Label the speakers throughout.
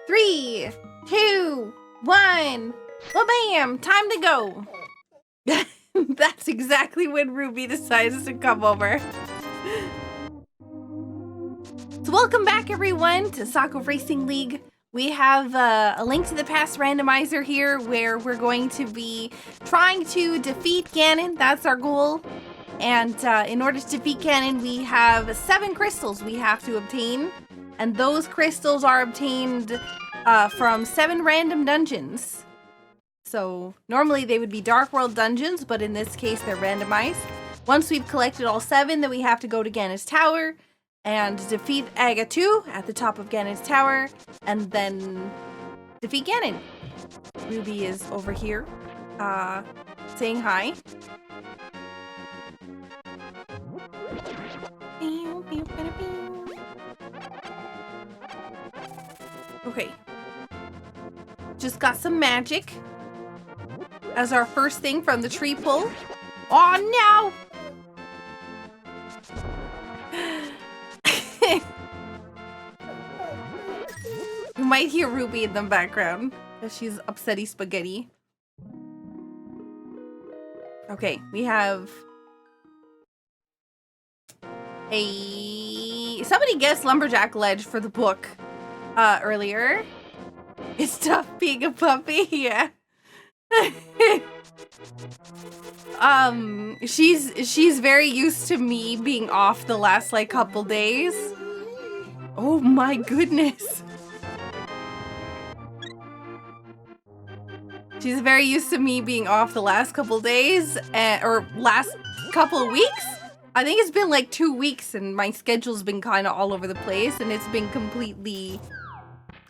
Speaker 1: 3, 2, 1. Well, bam! Time to go. That's exactly when Ruby decides to come over. So welcome back, everyone, to Saku Racing League. We have a Link to the Past randomizer here where we're going to be trying to defeat Ganon. That's our goal. And in order to defeat Ganon, we have 7 crystals we have to obtain. And those crystals are obtained from 7 random dungeons. So normally they would be Dark World dungeons, but in this case they're randomized. Once we've collected all 7, then we have to go to Ganon's Tower and defeat Aga 2 at the top of Ganon's Tower, and then defeat Ganon. Ruby is over here, saying hi. Okay. Just got some magic as our first thing from the tree pull. Oh no! You might hear Ruby in the background because she's upsetty spaghetti. Okay, we have somebody guessed Lumberjack Ledge for the book earlier. It's tough being a puppy, yeah. She's very used to me being off the last like couple days. Oh my goodness. She's very used to me being off the last couple days, or last couple of weeks. I think it's been like 2 weeks and my schedule's been kind of all over the place and it's been completely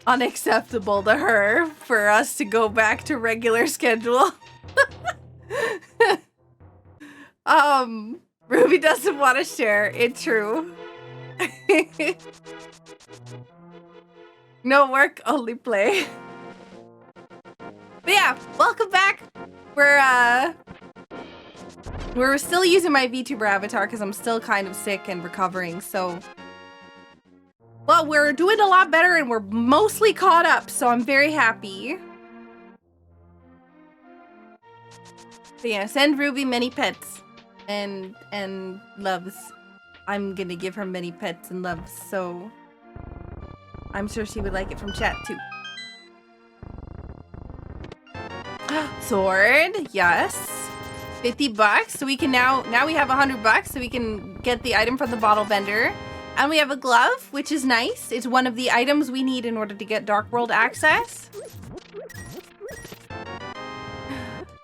Speaker 1: unacceptable to her for us to go back to regular schedule. Ruby doesn't want to share. It's true. No work, only play. But yeah, welcome back. We're still using my VTuber avatar because I'm still kind of sick and recovering, so... Well, we're doing a lot better and we're mostly caught up, so I'm very happy. So yeah, send Ruby many pets and loves. I'm gonna give her many pets and loves, so I'm sure she would like it from chat too. Sword, yes. 50 bucks, so we can now we have 100 bucks, so we can get the item from the bottle vendor. And we have a glove, which is nice. It's one of the items we need in order to get Dark World access.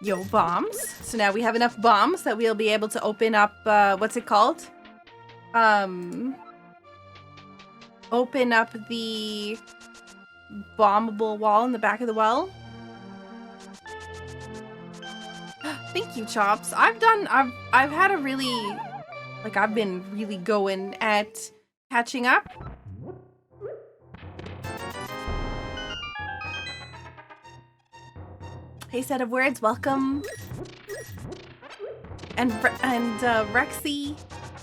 Speaker 1: Yo, bombs. So now we have enough bombs that we'll be able to open up, what's it called? Open up the bombable wall in the back of the well. Thank you, Chops. I've had a really, like, I've been really going at catching up. Hey, set of words, welcome. And Rexy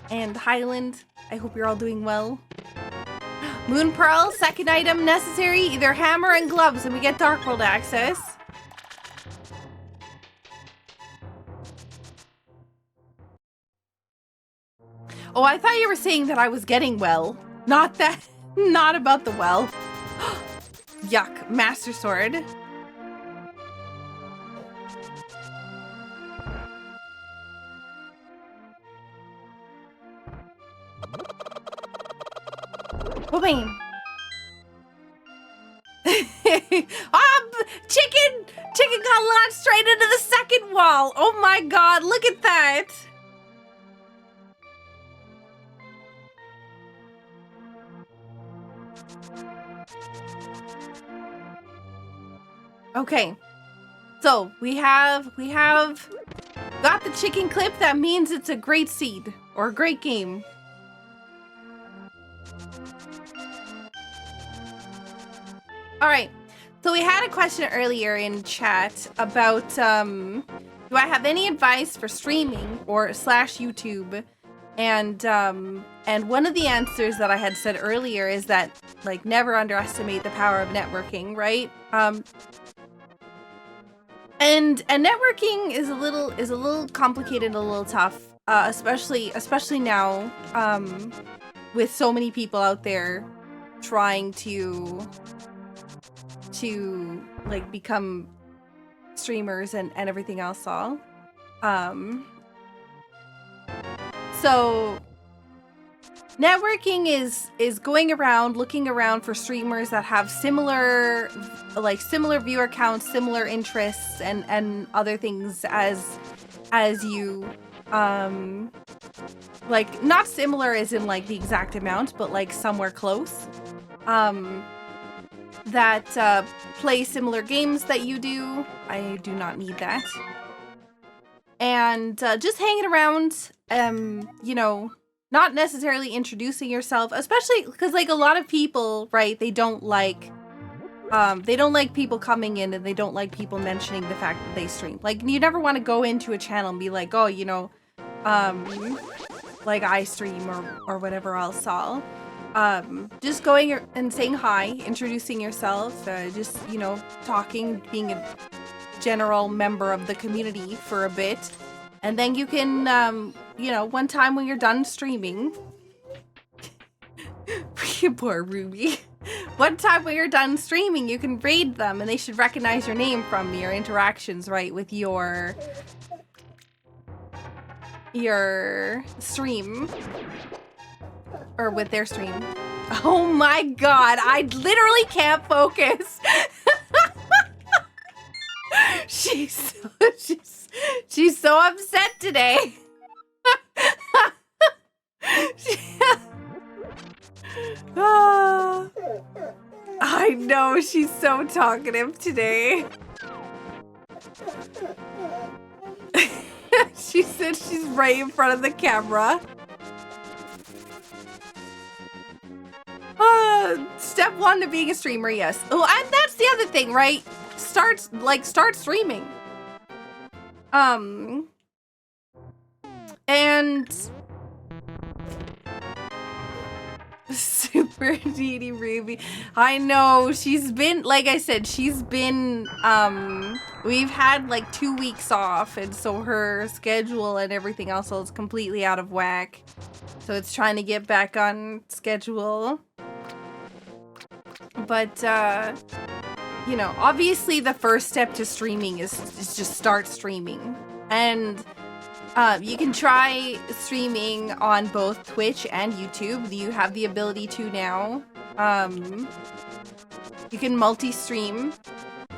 Speaker 1: and Highland, I hope you're all doing well. Moon Pearl, second item necessary, either hammer and gloves, and we get Dark World access. Oh, I thought you were saying that I was getting well. Not that. Not about the well. Yuck. Master Sword. Boom. Chicken got launched straight into the second wall. Oh my god, look at that. Okay, so we have got the chicken clip. That means it's a great seed or a great game. All right, so we had a question earlier in chat about do I have any advice for streaming or / YouTube? And one of the answers that I had said earlier is that like never underestimate the power of networking, right? And networking is a little complicated, a little tough, especially now, with so many people out there trying to like become streamers and everything else all. So networking is going around, looking around for streamers that have similar viewer counts, similar interests, and other things as you. Like, not similar as in like the exact amount, but like somewhere close. That play similar games that you do. I do not need that. And just hanging around, you know, not necessarily introducing yourself, especially because like a lot of people, right, they don't like people coming in, and they don't like people mentioning the fact that they stream. Like, you never want to go into a channel and be like, oh, you know, like I stream or whatever else all. Just going and saying hi, introducing yourself, just, you know, talking, being a general member of the community for a bit. And then you can, you know, one time when you're done streaming, poor Ruby. One time when you're done streaming, you can raid them, and they should recognize your name from your interactions, right, with your stream. Or with their stream. Oh my god, I literally can't focus. She's so upset today. I know, she's so talkative today. She said she's right in front of the camera. Step one to being a streamer, yes. Oh, and that's the other thing, right? Start streaming. And super needy Ruby. I know, she's been, like I said, she's been, we've had like 2 weeks off, and so her schedule and everything else is completely out of whack. So it's trying to get back on schedule. But, you know, obviously the first step to streaming is just start streaming. And you can try streaming on both Twitch and YouTube. You have the ability to now. You can multi-stream.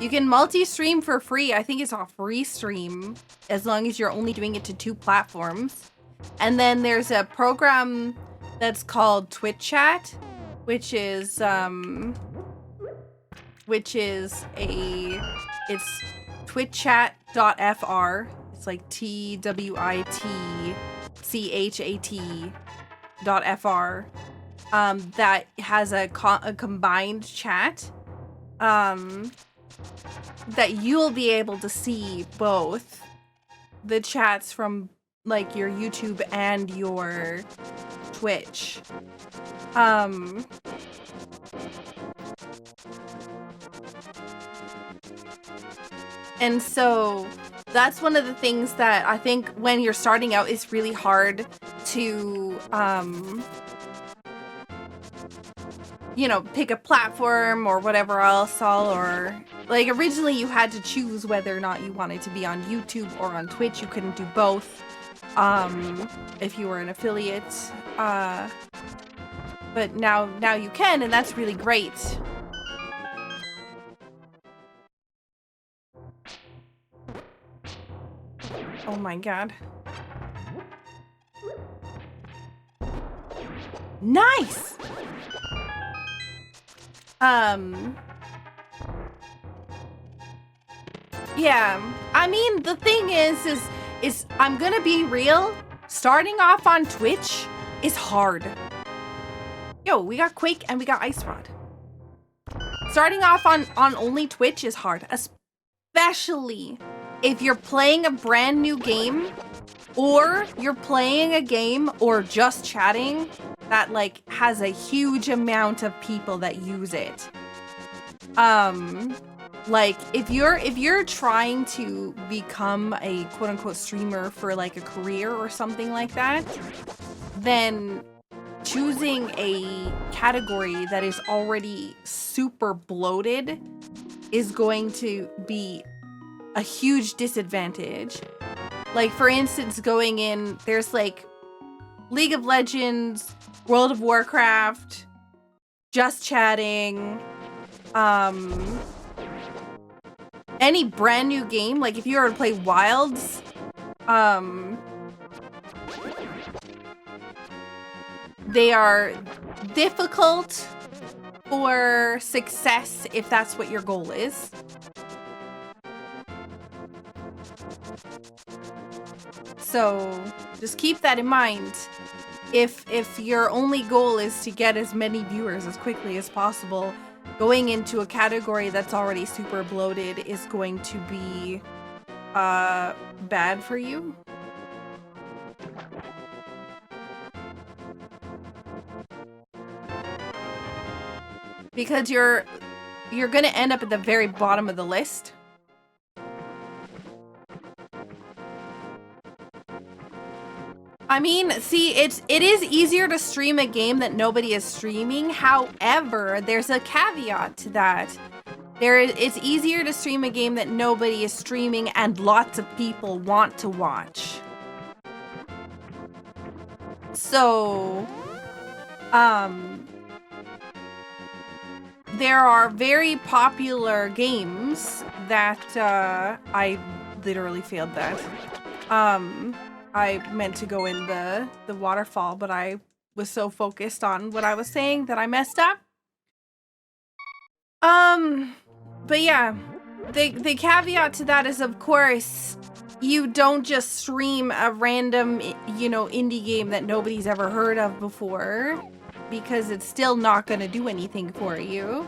Speaker 1: You can multi-stream for free. I think it's a free stream, as long as you're only doing it to 2 platforms. And then there's a program that's called Twitch Chat, which is it's twitchchat.fr. It's like twitchat.fr. That has a combined chat. That you'll be able to see both the chats from like your YouTube and your Twitch. And so that's one of the things that I think when you're starting out is really hard to, you know, pick a platform or whatever else or like originally you had to choose whether or not you wanted to be on YouTube or on Twitch. You couldn't do both, if you were an affiliate, but now you can, and that's really great. Oh my god. Nice! Yeah, I mean, the thing is I'm gonna be real, starting off on Twitch is hard. Yo, we got Quake and we got Ice Rod. Starting off on only Twitch is hard, especially if you're playing a brand new game, or you're playing a game or just chatting that like has a huge amount of people that use it. Like if you're trying to become a quote unquote streamer for like a career or something like that, then choosing a category that is already super bloated is going to be a huge disadvantage. Like for instance, going in, there's like League of Legends, World of Warcraft, Just Chatting, any brand new game, like if you were to play Wilds, they are difficult for success if that's what your goal is. So just keep that in mind. If your only goal is to get as many viewers as quickly as possible, going into a category that's already super bloated is going to be bad for you. Because you're gonna end up at the very bottom of the list. I mean, see, it is easier to stream a game that nobody is streaming. However, there's a caveat to that. It's easier to stream a game that nobody is streaming and lots of people want to watch. So, there are very popular games that, I literally failed that. I meant to go in the waterfall, but I was so focused on what I was saying that I messed up. But yeah, the caveat to that is, of course, you don't just stream a random, you know, indie game that nobody's ever heard of before, because it's still not going to do anything for you.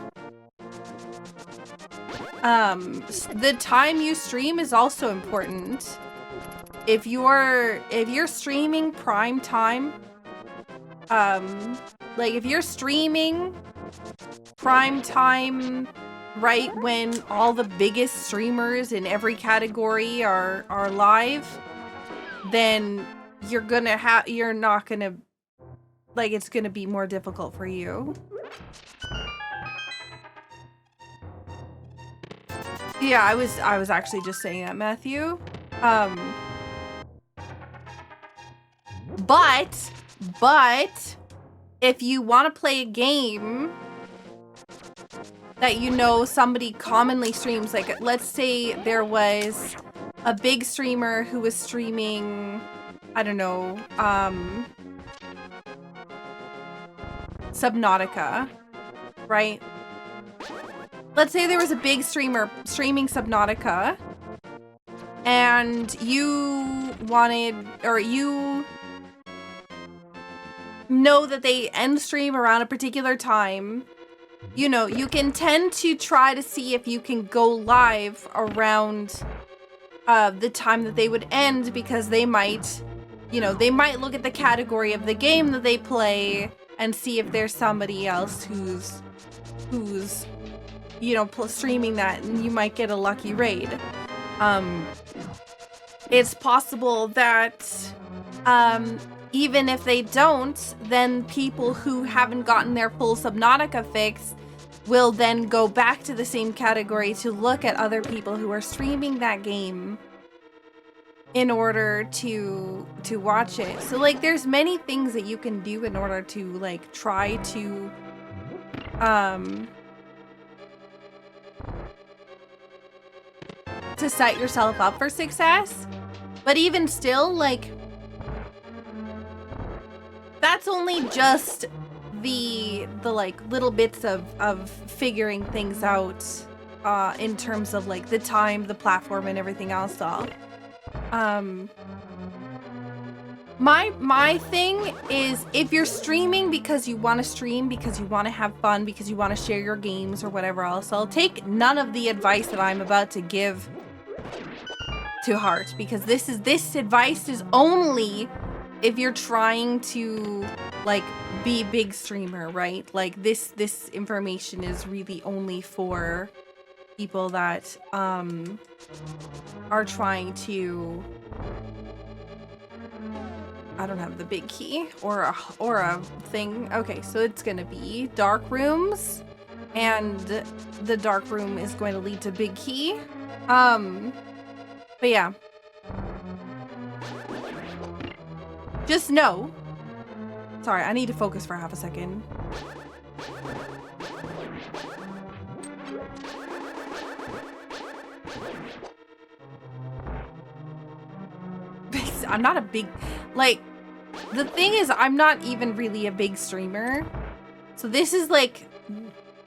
Speaker 1: The time you stream is also important. If you're streaming prime time, like if you're streaming prime time right when all the biggest streamers in every category are live, then you're not gonna, like, it's gonna be more difficult for you. Yeah, I was actually just saying that, Matthew. But if you want to play a game that you know somebody commonly streams, like let's say there was a big streamer who was streaming, I don't know, Subnautica, right? Let's say there was a big streamer streaming Subnautica, and you wanted, or you know that they end stream around a particular time. You know, you can tend to try to see if you can go live around the time that they would end, because they might, you know, they might look at the category of the game that they play and see if there's somebody else who's you know, streaming that, and you might get a lucky raid. It's possible that even if they don't, then people who haven't gotten their full Subnautica fix will then go back to the same category to look at other people who are streaming that game in order to watch it. So like there's many things that you can do in order to like try to set yourself up for success. But even still, like, that's only just the like little bits of figuring things out in terms of like the time, the platform, and everything else. All my thing is, if you're streaming because you want to stream, because you want to have fun, because you want to share your games or whatever else, I'll take none of the advice that I'm about to give to heart, because this advice is only if you're trying to like be big streamer, right? Like this information is really only for people that are trying to, I don't have the big key or a thing. Okay, so it's gonna be dark rooms, and the dark room is going to lead to big key. But yeah. Just know. Sorry, I need to focus for half a second. I'm not a big, like, the thing is, I'm not even really a big streamer. So this is like,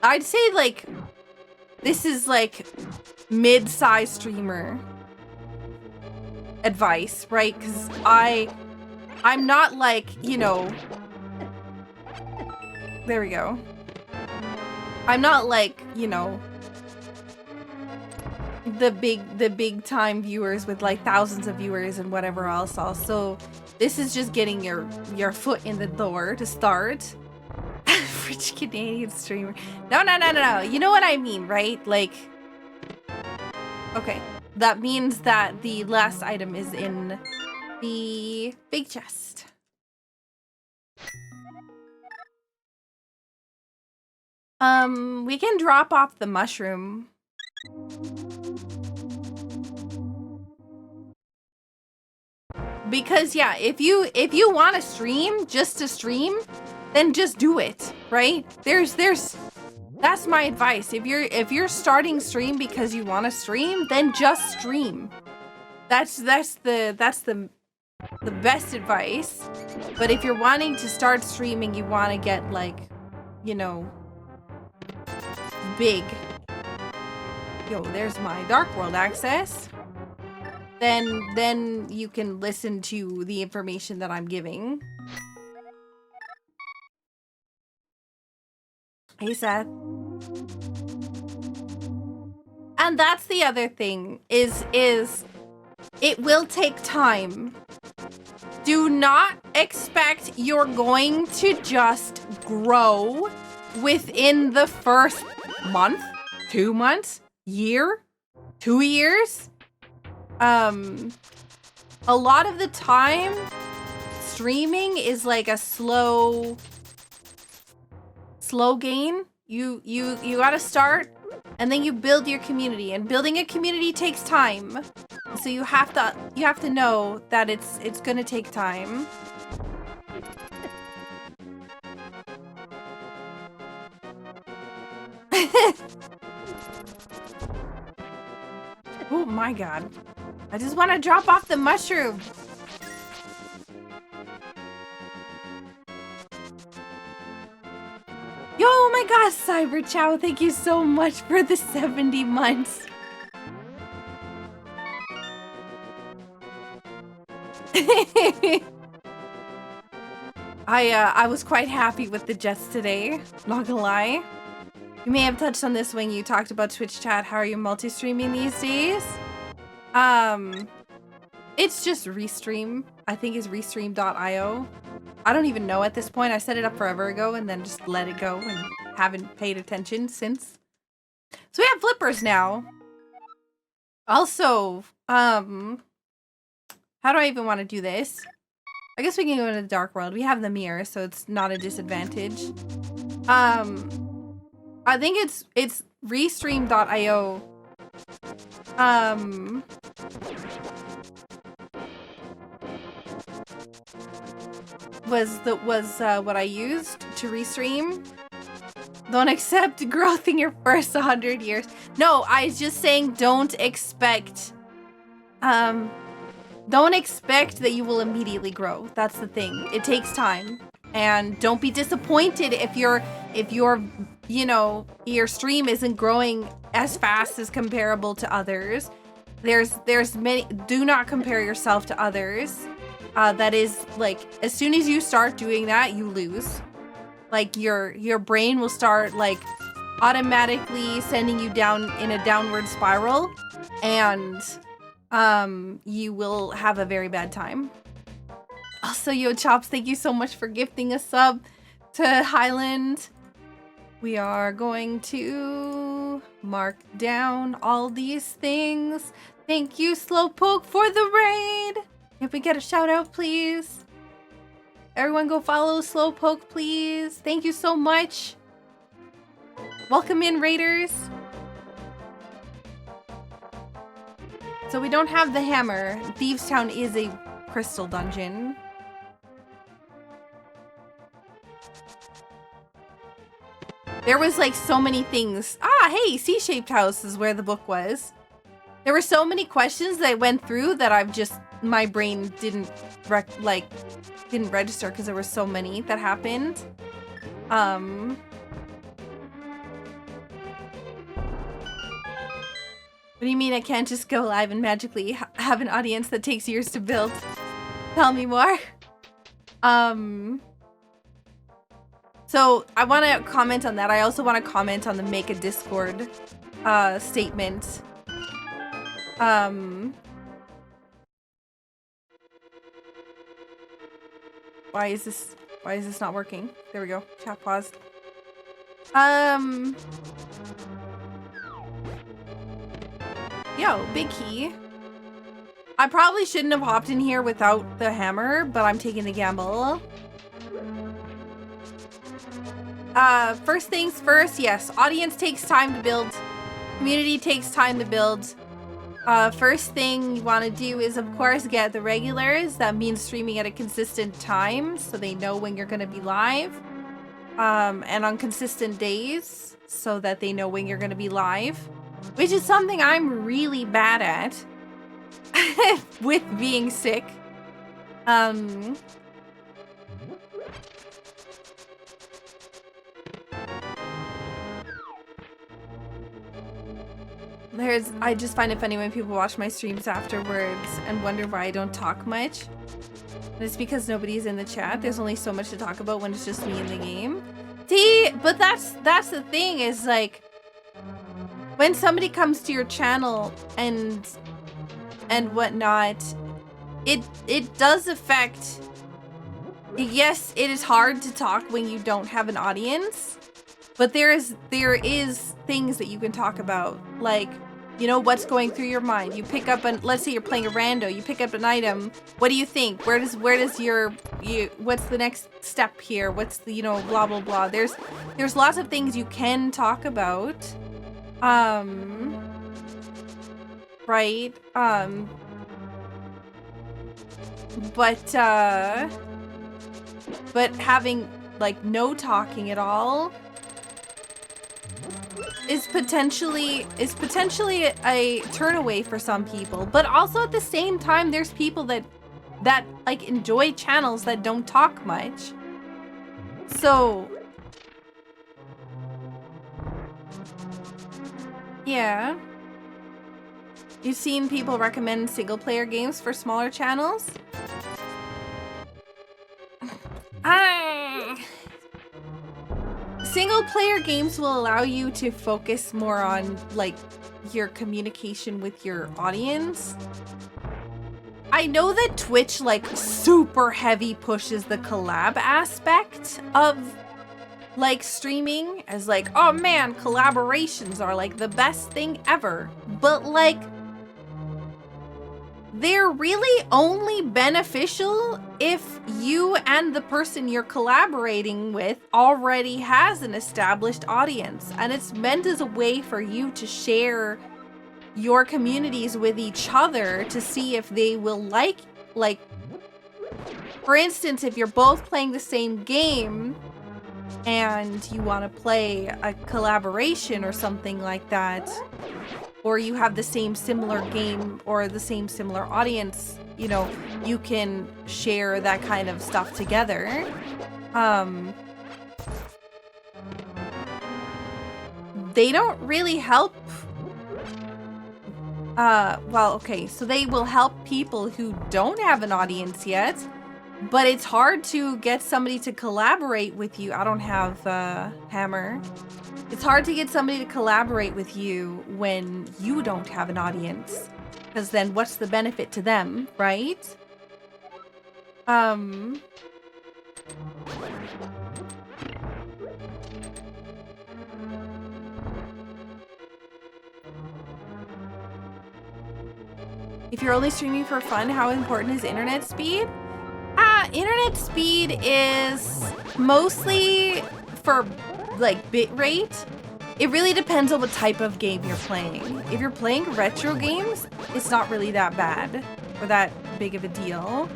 Speaker 1: I'd say like, this is like mid-size streamer advice, right? Because I'm not like, you know, there we go. I'm not like, you know, the big time viewers with like thousands of viewers and whatever else. Also, this is just getting your foot in the door to start. Rich Canadian streamer. No. You know what I mean, right? Like, okay. That means that the last item is in the big chest. We can drop off the mushroom. Because yeah, if you want to stream just to stream, then just do it, right? That's my advice. If you're starting stream because you want to stream, then just stream. That's the best advice. But if you're wanting to start streaming, you want to get like, you know, big. Yo, there's my Dark World access. Then you can listen to the information that I'm giving. Hey, Seth. And that's the other thing is it will take time. Do not expect you're going to just grow within the first month, 2 months, year, 2 years. A lot of the time, streaming is like a slow gain. You gotta start, and then you build your community, and building a community takes time. So you have to know that it's gonna take time. Oh my god. I just want to drop off the mushroom. Yo, oh my gosh, Cyber Chow, thank you so much for the 70 months. I was quite happy with the Jets today, not gonna lie. You may have touched on this when you talked about Twitch chat. How are you multi-streaming these days? It's just Restream. I think it's restream.io. I don't even know at this point. I set it up forever ago and then just let it go and haven't paid attention since. So we have flippers now. Also, how do I even want to do this? I guess we can go to the dark world. We have the mirror, so it's not a disadvantage. I think it's restream.io. Was what I used to restream. Don't accept growth in your first 100 years. No, I was just saying don't expect that you will immediately grow. That's the thing. It takes time. And don't be disappointed if your you know, your stream isn't growing as fast as comparable to others. There's many. Do not compare yourself to others. That is like, as soon as you start doing that, you lose. Like your brain will start like automatically sending you down in a downward spiral, and you will have a very bad time. Also, Also, Yo Chops, thank you so much for gifting a sub to Highland. We are going to mark down all these things. Thank you, Slowpoke, for the raid. If we get a shout out, please. Everyone go follow Slowpoke, please. Thank you so much. Welcome in, raiders. So we don't have the hammer. Thieves Town is a crystal dungeon. There was like so many things. Ah, hey, C-shaped house is where the book was. There were so many questions that I went through that I've just, my brain didn't register because there were so many that happened. What do you mean I can't just go live and magically have an audience that takes years to build? Tell me more. So I want to comment on that. I also want to comment on the make a Discord statement. Why is this not working? There we go. Chat paused. Yo, Big Key. I probably shouldn't have hopped in here without the hammer, but I'm taking the gamble. First things first, yes, audience takes time to build. Community takes time to build. First thing you want to do is, of course, get the regulars. That means streaming at a consistent time so they know when you're going to be live. And on consistent days so that they know when you're going to be live. Which is something I'm really bad at with being sick. I just find it funny when people watch my streams afterwards and wonder why I don't talk much. And it's because nobody's in the chat. There's only so much to talk about when it's just me in the game. See, but that's the thing is like, when somebody comes to your channel and whatnot, it does affect. Yes, it is hard to talk when you don't have an audience, but there is things that you can talk about, like, you know, what's going through your mind. You pick up let's say you're playing a rando, you pick up an item. What do you think? What's the next step here? What's the, you know, blah blah blah. There's lots of things you can talk about. Right. But having like no talking at all is potentially a turn away for some people. But also at the same time, there's people that like enjoy channels that don't talk much. So yeah. You've seen people recommend single-player games for smaller channels? Single-player games will allow you to focus more on, like, your communication with your audience. I know that Twitch, like, super heavy pushes the collab aspect of, like, streaming as, like, oh man, collaborations are, like, the best thing ever. But, like, they're really only beneficial if you and the person you're collaborating with already has an established audience. And it's meant as a way for you to share your communities with each other to see if they will like, for instance, if you're both playing the same game and you want to play a collaboration or something like that, or you have the same similar game or the same similar audience, you know, you can share that kind of stuff together. They don't really help. Well, okay, so they will help people who don't have an audience yet, but it's hard to get somebody to collaborate with you. I don't have a hammer. It's hard to get somebody to collaborate with you when you don't have an audience, because then what's the benefit to them, right? Um... If you're only streaming for fun, how important is internet speed? Internet speed is mostly for like bit rate. It really depends on what type of game you're playing. If you're playing retro games, it's not really that bad or that big of a deal.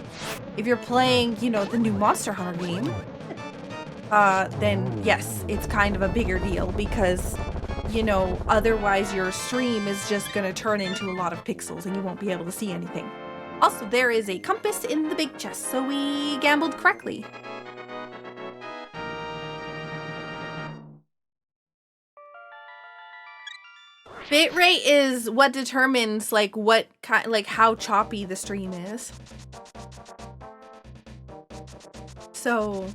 Speaker 1: If you're playing, you know, the new Monster Hunter game, then yes, it's kind of a bigger deal because, you know, otherwise your stream is just gonna turn into a lot of pixels and you won't be able to see anything. Also, there is a compass in the big chest, so we gambled correctly. Bitrate is what determines like what kind, like how choppy the stream is. So,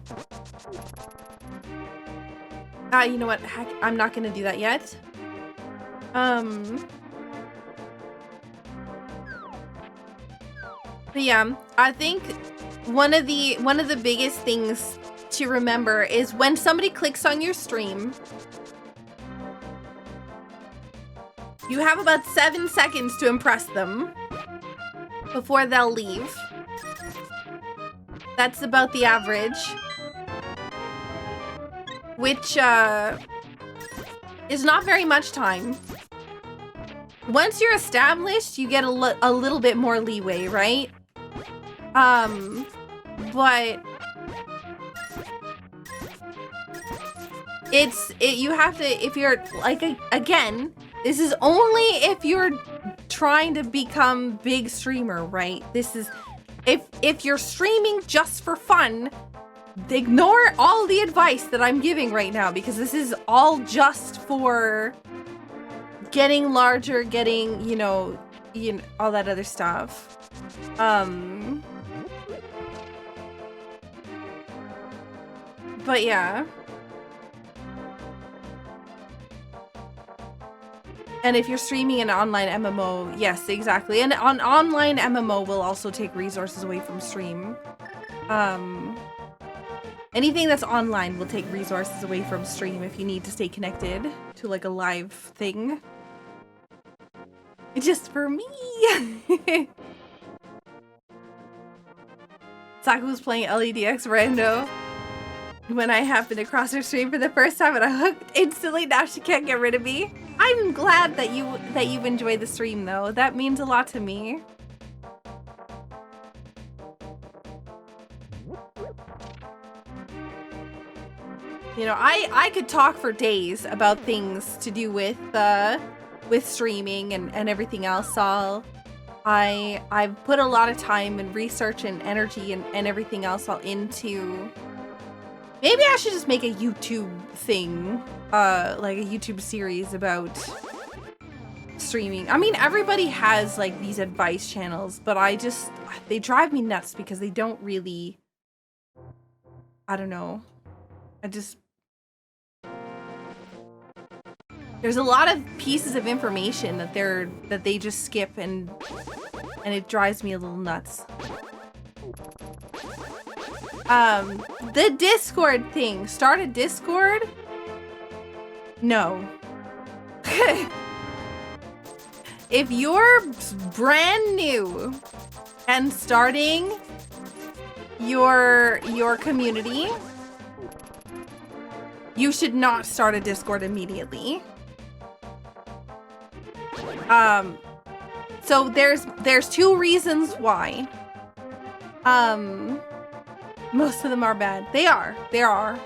Speaker 1: you know what? Heck, I'm not gonna do that yet. But yeah, I think one of the biggest things to remember is when somebody clicks on your stream, you have about 7 seconds to impress them before they'll leave. That's about the average, which is not very much time. Once you're established, you get a little bit more leeway, right? But you have to, if you're like, again, this is only if you're trying to become big streamer, right? This is, if you're streaming just for fun, ignore all the advice that I'm giving right now, because this is all just for getting larger, getting, you know, all that other stuff. But yeah. And if you're streaming an online MMO, yes, exactly. And an online MMO will also take resources away from stream. Anything that's online will take resources away from stream if you need to stay connected to like a live thing. Just for me. Saku was playing LEDX Rando when I happened across her stream for the first time and I hooked instantly. Now she can't get rid of me. I'm glad that you've enjoyed the stream though. That means a lot to me. You know, I could talk for days about things to do with streaming and everything else. I've put a lot of time and research and energy and everything else all into. Maybe I should just make a YouTube thing, like a YouTube series about streaming. I mean, everybody has like these advice channels, but they drive me nuts because they don't really, I don't know. There's a lot of pieces of information that they just skip and it drives me a little nuts. The Discord thing. Start a Discord? No. If you're brand new and starting your community, you should not start a Discord immediately. So there's 2 reasons why. Most of them are bad. There are.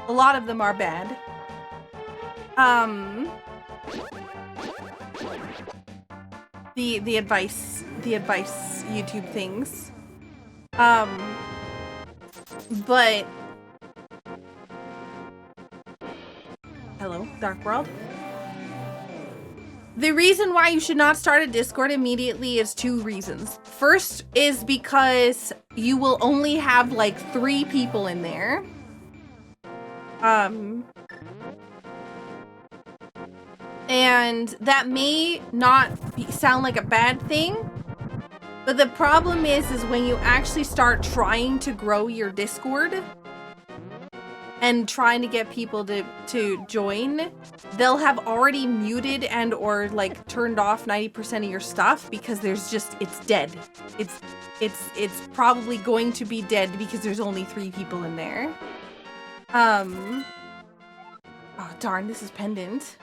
Speaker 1: A lot of them are bad. The advice YouTube things. But hello, Dark World. The reason why you should not start a Discord immediately is 2 reasons. First is because you will only have like 3 people in there. And that may not sound like a bad thing, But the problem is when you actually start trying to grow your Discord and trying to get people to join, they'll have already muted and or like turned off 90% of your stuff because there's just, it's dead. It's probably going to be dead because there's only 3 people in there. Oh darn, this is pendant.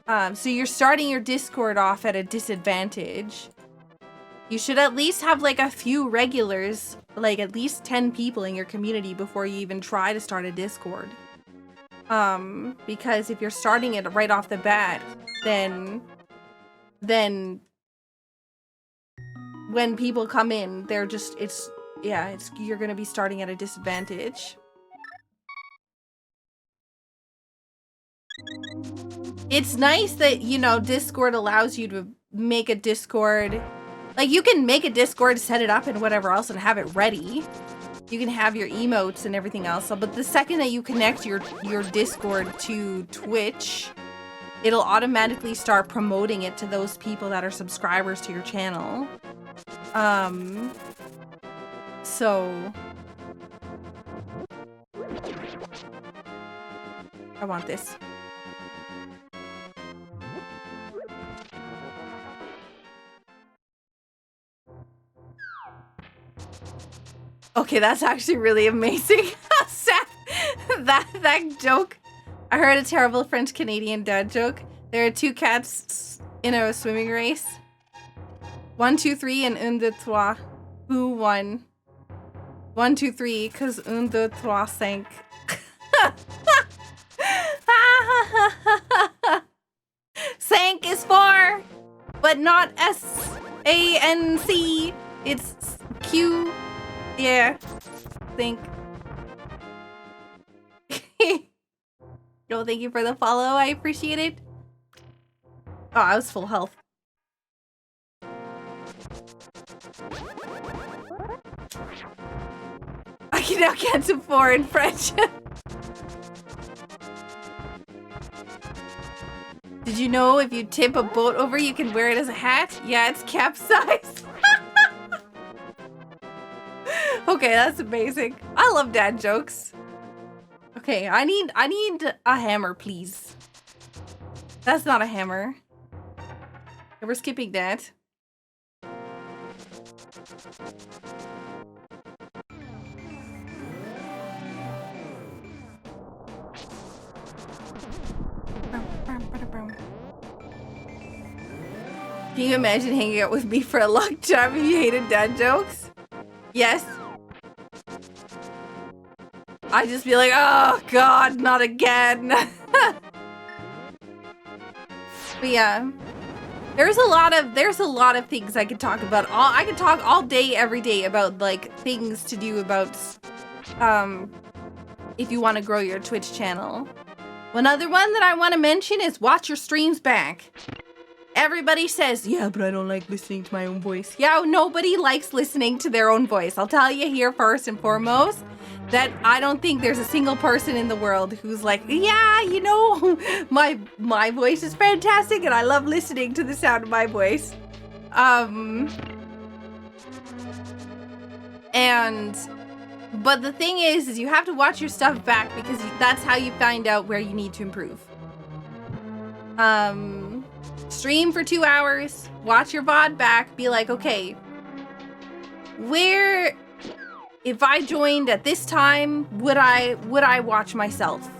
Speaker 1: So you're starting your Discord off at a disadvantage. You should at least have like a few regulars, like at least 10 people in your community before you even try to start a Discord. Because if you're starting it right off the bat, then when people come in, they're just, you're gonna be starting at a disadvantage. It's nice that, you know, Discord allows you to make a Discord. Like, you can make a Discord, set it up and whatever else and have it ready. You can have your emotes and everything else. But the second that you connect your Discord to Twitch, it'll automatically start promoting it to those people that are subscribers to your channel. So I want this. Okay, that's actually really amazing. that joke. I heard a terrible French-Canadian dad joke. There are 2 cats in a swimming race. 1, 2, 3, and 1, 2, 3. Who won? 1, 2, 3, cause 1, 2, 3, 5. Sank is 4, but not S-A-N-C. It's Q. Yeah, think. No, thank you for the follow. I appreciate it. Oh, I was full health. I can now count to 4 in French. Did you know if you tip a boat over, you can wear it as a hat? Yeah, it's capsized. Okay, that's amazing. I love dad jokes. Okay, I need a hammer, please. That's not a hammer. Okay, we're skipping that. Can you imagine hanging out with me for a long time if you hated dad jokes? Yes. I'd just be like, oh god, not again. But yeah, there's a lot of things I could talk about. I could talk all day, every day about like things to do about if you want to grow your Twitch channel. One other one that I want to mention is watch your streams back. Everybody says, yeah, but I don't like listening to my own voice. Yeah, nobody likes listening to their own voice. I'll tell you here first and foremost that I don't think there's a single person in the world who's like, yeah, you know, my voice is fantastic and I love listening to the sound of my voice. But the thing is you have to watch your stuff back because that's how you find out where you need to improve. Stream for 2 hours, watch your VOD back, be like, okay, where, if I joined at this time, would I watch myself?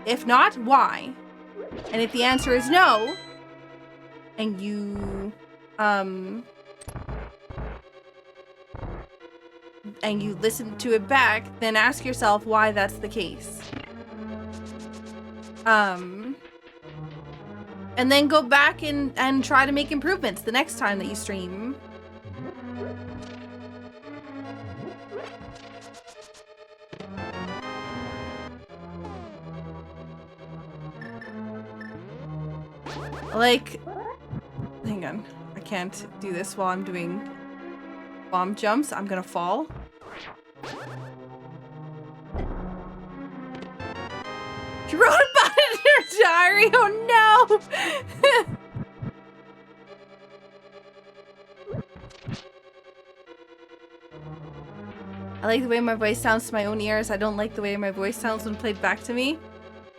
Speaker 1: If not, why? And if the answer is no, and you listen to it back, then ask yourself why that's the case. And then go back and try to make improvements the next time that you stream. Like, hang on. I can't do this while I'm doing bomb jumps. I'm gonna fall. You wrote about it in your diary? Oh no! I like the way my voice sounds to my own ears. I don't like the way my voice sounds when played back to me.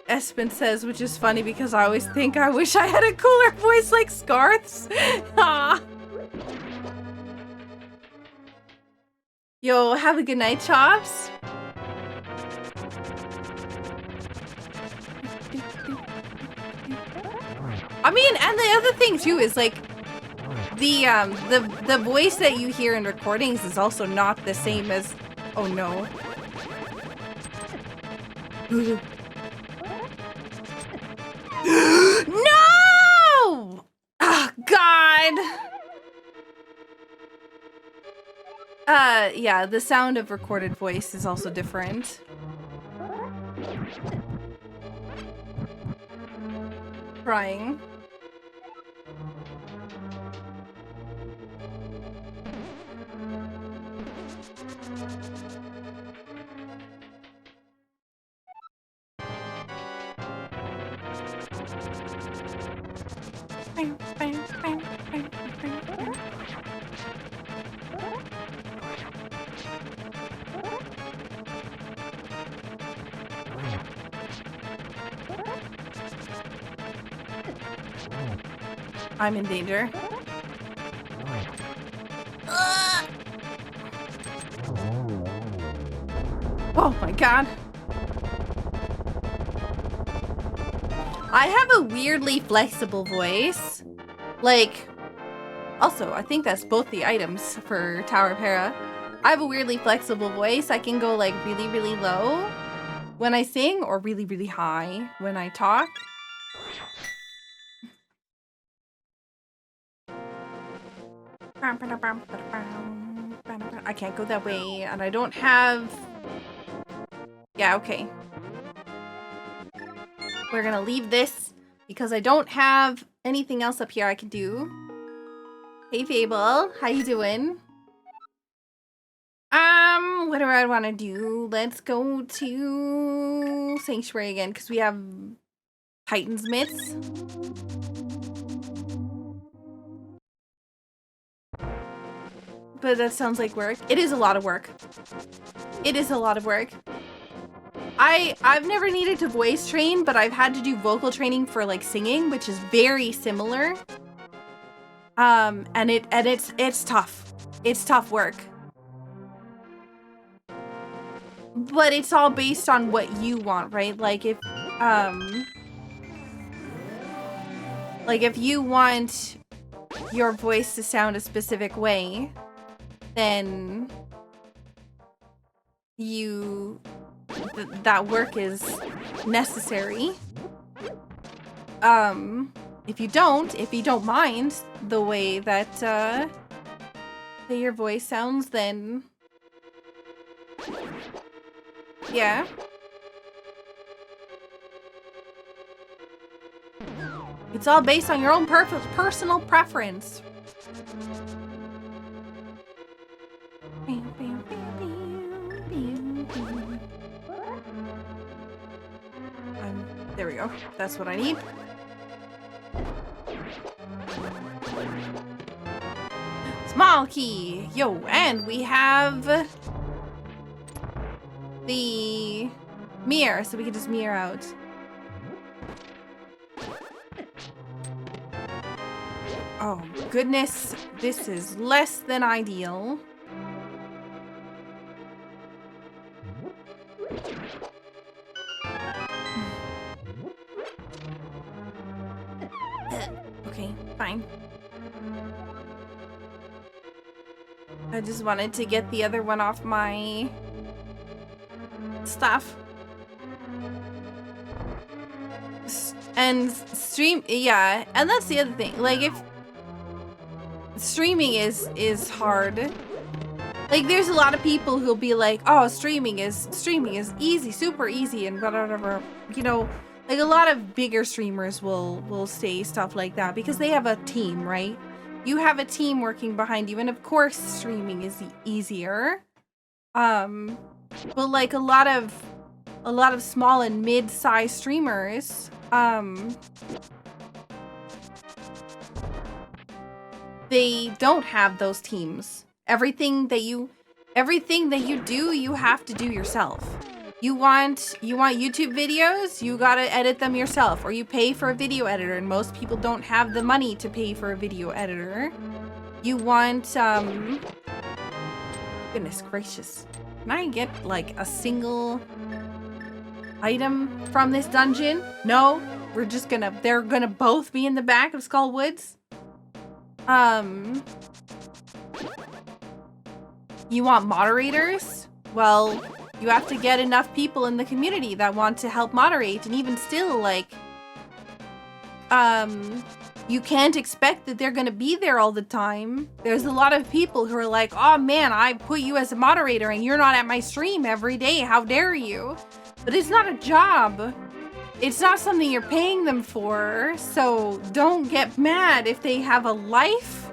Speaker 1: Espen says, which is funny because I always think I wish I had a cooler voice like Scarth's. Ah. Yo, have a good night, Chops. I mean, and the other thing too is like the voice that you hear in recordings is also not the same as. Oh no. No! Oh God. Yeah, the sound of recorded voice is also different. Crying. I'm in danger. Oh my God. I have a weirdly flexible voice. Like, also, I think that's both the items for Tower of Hera. I have a weirdly flexible voice. I can go like really, really low when I sing or really, really high when I talk. I can't go that way, and I don't have... Yeah, okay. We're gonna leave this because I don't have anything else up here I can do. Hey, Fable. How you doing? What do I want to do? Let's go to Sanctuary again, because we have Titan's Myths. But that sounds like work. It is a lot of work. It is a lot of work. I've never needed to voice train, but I've had to do vocal training for like singing, which is very similar. And it's tough. It's tough work. But it's all based on what you want, right? Like if you want your voice to sound a specific way, then that work is necessary. If you don't mind the way that your voice sounds, then yeah. It's all based on your own personal preference. There we go. That's what I need. Small key. Yo, and we have the mirror, so we can just mirror out. Oh, goodness. This is less than ideal. Okay, fine. I just wanted to get the other one off my stuff. And stream, yeah, and that's the other thing. Like, if streaming is hard. Like, there's a lot of people who'll be like, oh, streaming is easy, super easy, and whatever. You know, like a lot of bigger streamers will say stuff like that because they have a team, right? You have a team working behind you, and of course streaming is easier. But like a lot of small and mid-sized streamers, they don't have those teams. Everything Everything that you do, you have to do yourself. You want YouTube videos, you gotta edit them yourself, or you pay for a video editor, and most people don't have the money to pay for a video editor. You want, goodness gracious. Can I get, like, a single item from this dungeon? No? We're just gonna, they're gonna both be in the back of Skull Woods? You want moderators? Well, you have to get enough people in the community that want to help moderate, and even still, like, you can't expect that they're gonna be there all the time. There's a lot of people who are like, oh man, I put you as a moderator and you're not at my stream every day, how dare you? But it's not a job. It's not something you're paying them for, so don't get mad if they have a life.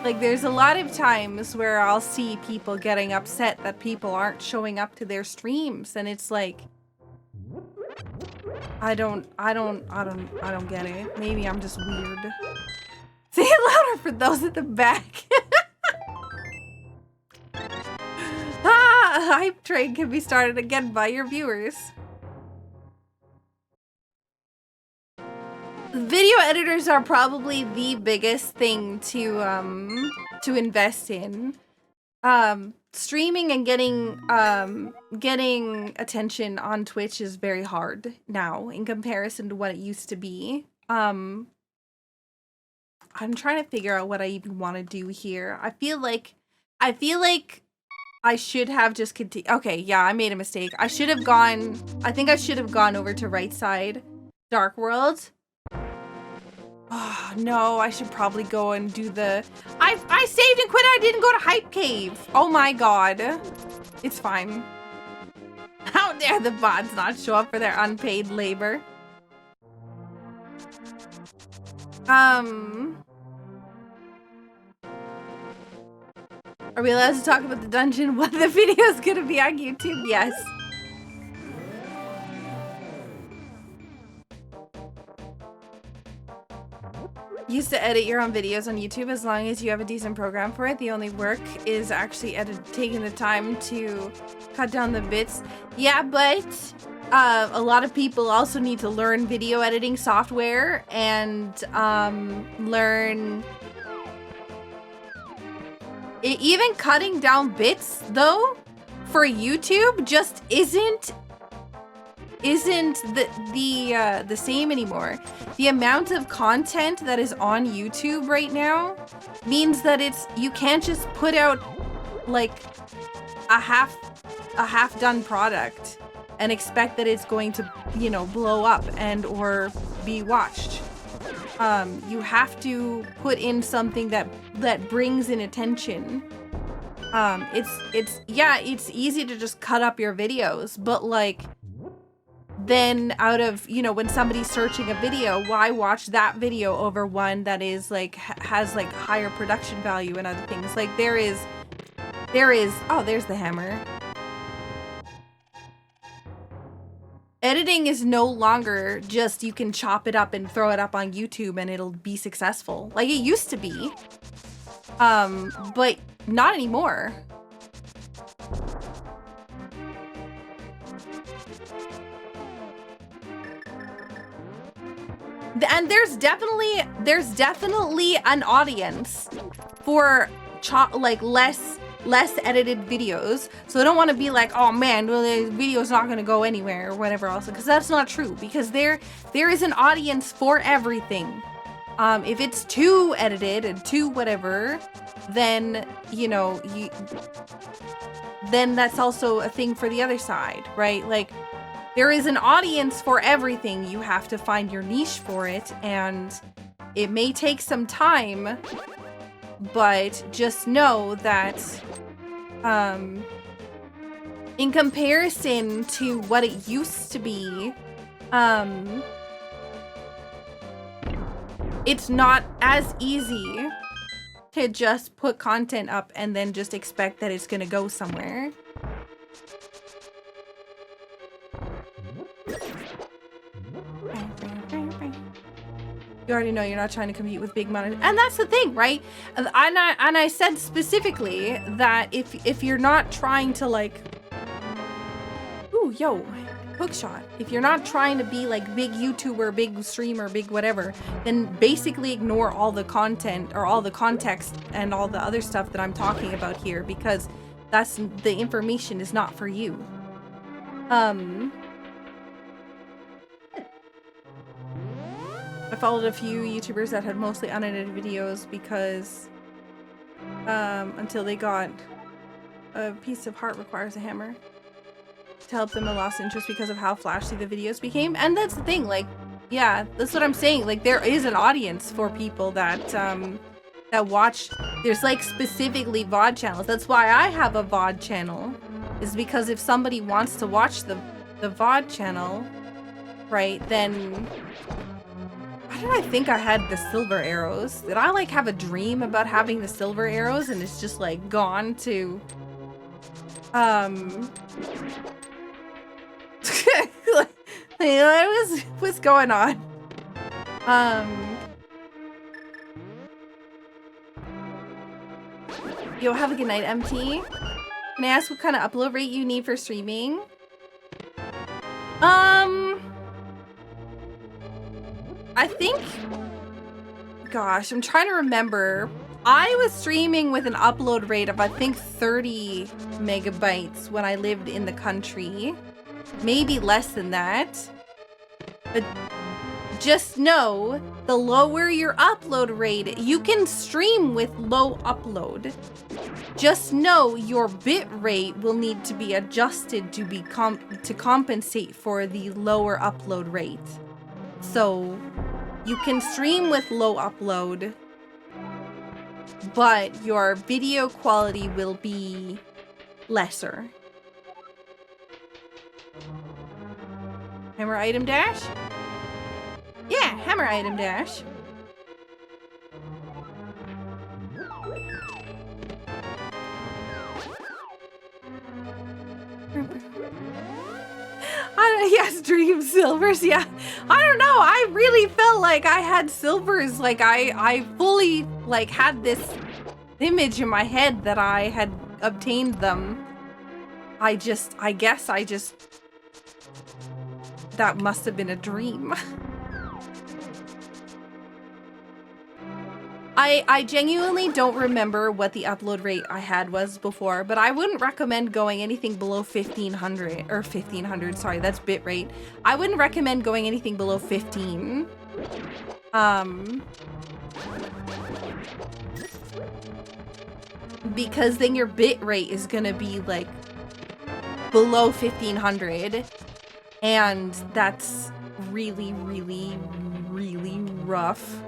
Speaker 1: Like, there's a lot of times where I'll see people getting upset that people aren't showing up to their streams, and it's like, I don't get it. Maybe I'm just weird. Say it louder for those at the back. Ah, a hype train can be started again by your viewers. Video editors are probably the biggest thing to invest in. Streaming and getting attention on Twitch is very hard now in comparison to what it used to be. I'm trying to figure out what I even want to do here. I feel like I should have just continued. Okay, yeah, I made a mistake. I think I should have gone over to right side Dark World. Oh, no, I should probably go and do the... I saved and quit. I didn't go to Hype Cave. Oh my god. It's fine. How dare the bots not show up for their unpaid labor? Are we allowed to talk about the dungeon? What the video is gonna be on YouTube? Yes. Used to edit your own videos on YouTube as long as you have a decent program for it. The only work is actually taking the time to cut down the bits. Yeah, but a lot of people also need to learn video editing software and learn... Even cutting down bits, though, for YouTube just isn't the same anymore. The amount of content that is on YouTube right now means that you can't just put out like a half done product and expect that it's going to, you know, blow up and or be watched. You have to put in something that brings in attention. It's easy to just cut up your videos, but like, then out of, you know, when somebody's searching a video, why watch that video over one that is like, has like higher production value and other things? Like there is, oh, there's the hammer. Editing is no longer just you can chop it up and throw it up on YouTube and it'll be successful. Like it used to be. But not anymore. And there's definitely an audience for less edited videos. So I don't want to be like, oh man, well, the video's not going to go anywhere or whatever else, because that's not true, because there is an audience for everything. If it's too edited and too whatever, then, you know, then that's also a thing for the other side, right? Like, there is an audience for everything. You have to find your niche for it, and it may take some time, but just know that in comparison to what it used to be, it's not as easy to just put content up and then just expect that it's gonna go somewhere. You already know you're not trying to compete with big money. And that's the thing, right? And I said specifically that if you're not trying to like, ooh, yo, hook shot. If you're not trying to be like big YouTuber, big streamer, big whatever, then basically ignore all the content or all the context and all the other stuff that I'm talking about here, because that's the information is not for you. I followed a few YouTubers that had mostly unedited videos because until they got a piece of heart requires a hammer to help them, I lost interest because of how flashy the videos became. And that's the thing, like, yeah, that's what I'm saying. Like, there is an audience for people that that watch. There's like specifically VOD channels. That's why I have a VOD channel, is because if somebody wants to watch the VOD channel, right, then why did I think I had the silver arrows? Did I like have a dream about having the silver arrows and it's just like gone to what's going on? Yo, have a good night, MT. Can I ask what kind of upload rate you need for streaming? I think, gosh, I'm trying to remember. I was streaming with an upload rate of, I think, 30 megabytes when I lived in the country. Maybe less than that. But just know, the lower your upload rate, you can stream with low upload. Just know your bit rate will need to be adjusted to compensate for the lower upload rate. So you can stream with low upload, but your video quality will be lesser. Hammer item dash? Yeah, hammer item dash. Yes, dream silvers, yeah. I don't know, I really felt like I had silvers, like I fully like had this image in my head that I had obtained them. I guess that must have been a dream. I genuinely don't remember what the upload rate I had was before, but I wouldn't recommend going anything below 1500, or 1500, sorry, that's bit rate. I wouldn't recommend going anything below 15. Because then your bit rate is gonna be like below 1500, and that's really, really, really rough.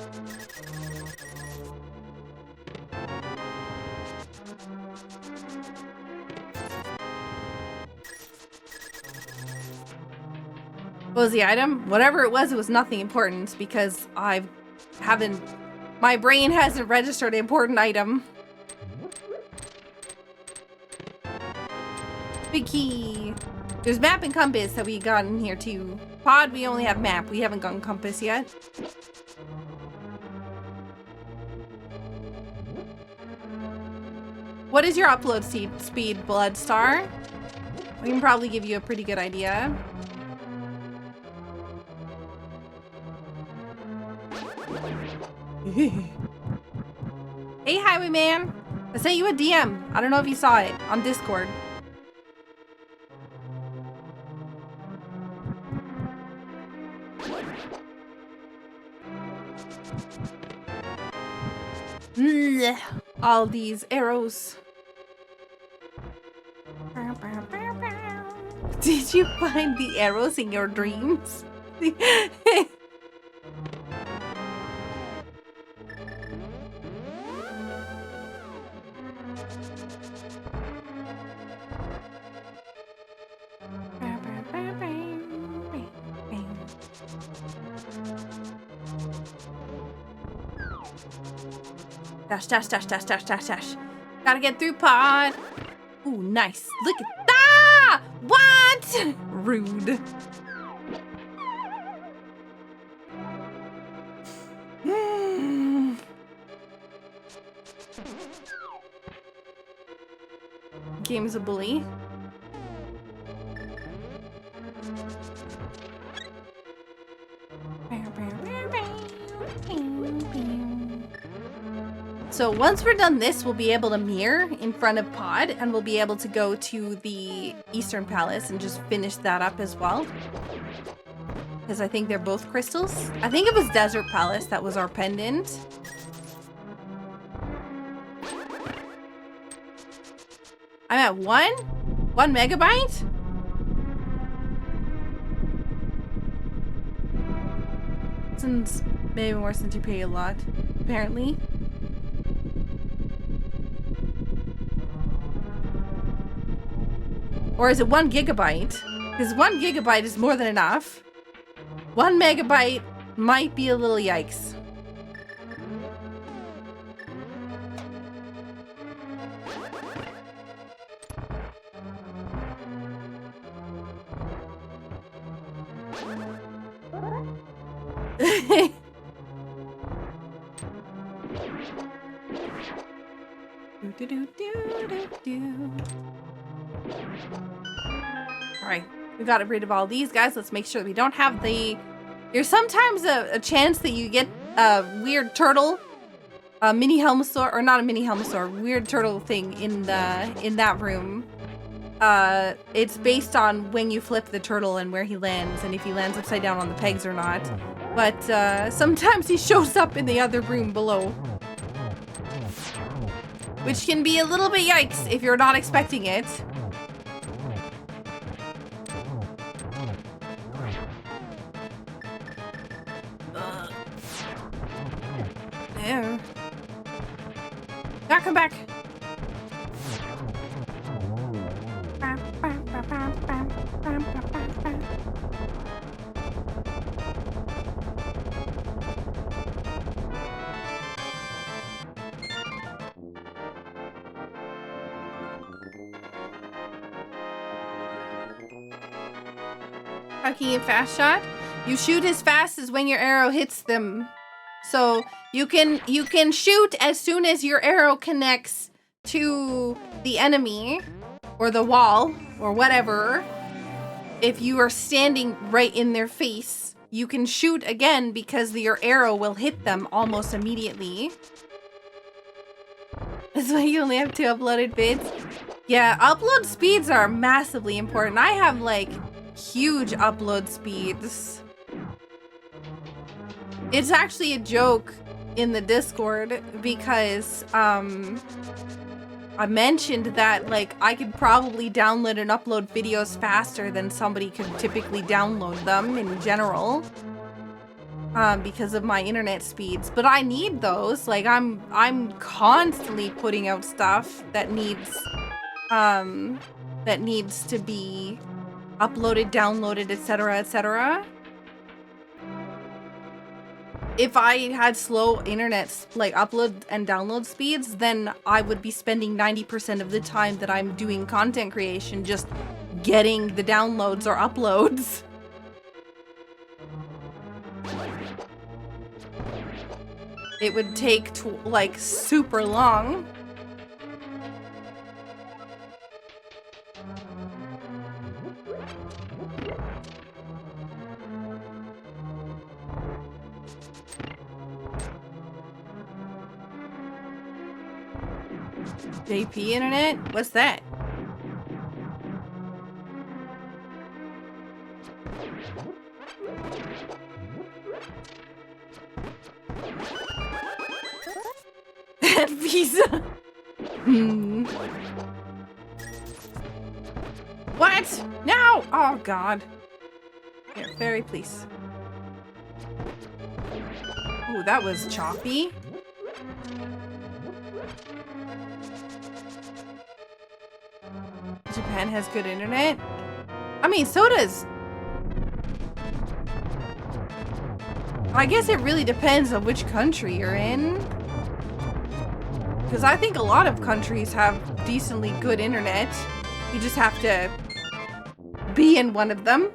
Speaker 1: What was the item? Whatever it was nothing important because my brain hasn't registered an important item. Big key. There's map and compass that we got in here too. Pod, we only have map. We haven't gotten compass yet. What is your upload speed, Bloodstar? We can probably give you a pretty good idea. Hey, Highwayman. I sent you a DM. I don't know if you saw it on Discord. All these arrows. Did you find the arrows in your dreams? Dash, dash, dash, dash, dash, dash, dash. Gotta get through pod. Ooh, nice. Look at that! What? Rude. game's a bully. So once we're done this, we'll be able to mirror in front of Pod, and we'll be able to go to the Eastern Palace and just finish that up as well. Because I think they're both crystals. I think it was Desert Palace that was our pendant. I'm at 1 megabyte? Since maybe more since you pay a lot, apparently. Or is it 1 gigabyte? Because 1 gigabyte is more than enough. 1 megabyte might be a little yikes. Alright, we got rid of all these guys. Let's make sure we don't have the... There's sometimes a chance that you get a weird turtle, a mini helmosaur, or not a mini helmosaur, weird turtle thing in that room. It's based on when you flip the turtle and where he lands, and if he lands upside down on the pegs or not. But sometimes he shows up in the other room below, which can be a little bit yikes if you're not expecting it. There. Now come back. How can you fast shot? You shoot as fast as when your arrow hits them. So you can shoot as soon as your arrow connects to the enemy or the wall or whatever. If you are standing right in their face, you can shoot again because your arrow will hit them almost immediately. That's why you only have 2 uploaded vids. Yeah, upload speeds are massively important. I have like huge upload speeds. It's actually a joke in the Discord because I mentioned that like I could probably download and upload videos faster than somebody could typically download them in general. Because of my internet speeds, but I need those. Like I'm constantly putting out stuff that needs to be uploaded, downloaded, etc., etc. If I had slow internet like upload and download speeds, then I would be spending 90% of the time that I'm doing content creation just getting the downloads or uploads. It would take like super long. JP internet? What's that? Visa. What? No! Oh god. Here, fairy, please. Ooh, that was choppy. Japan has good internet. I mean, so does... I guess it really depends on which country you're in. Because I think a lot of countries have decently good internet. You just have to be in one of them.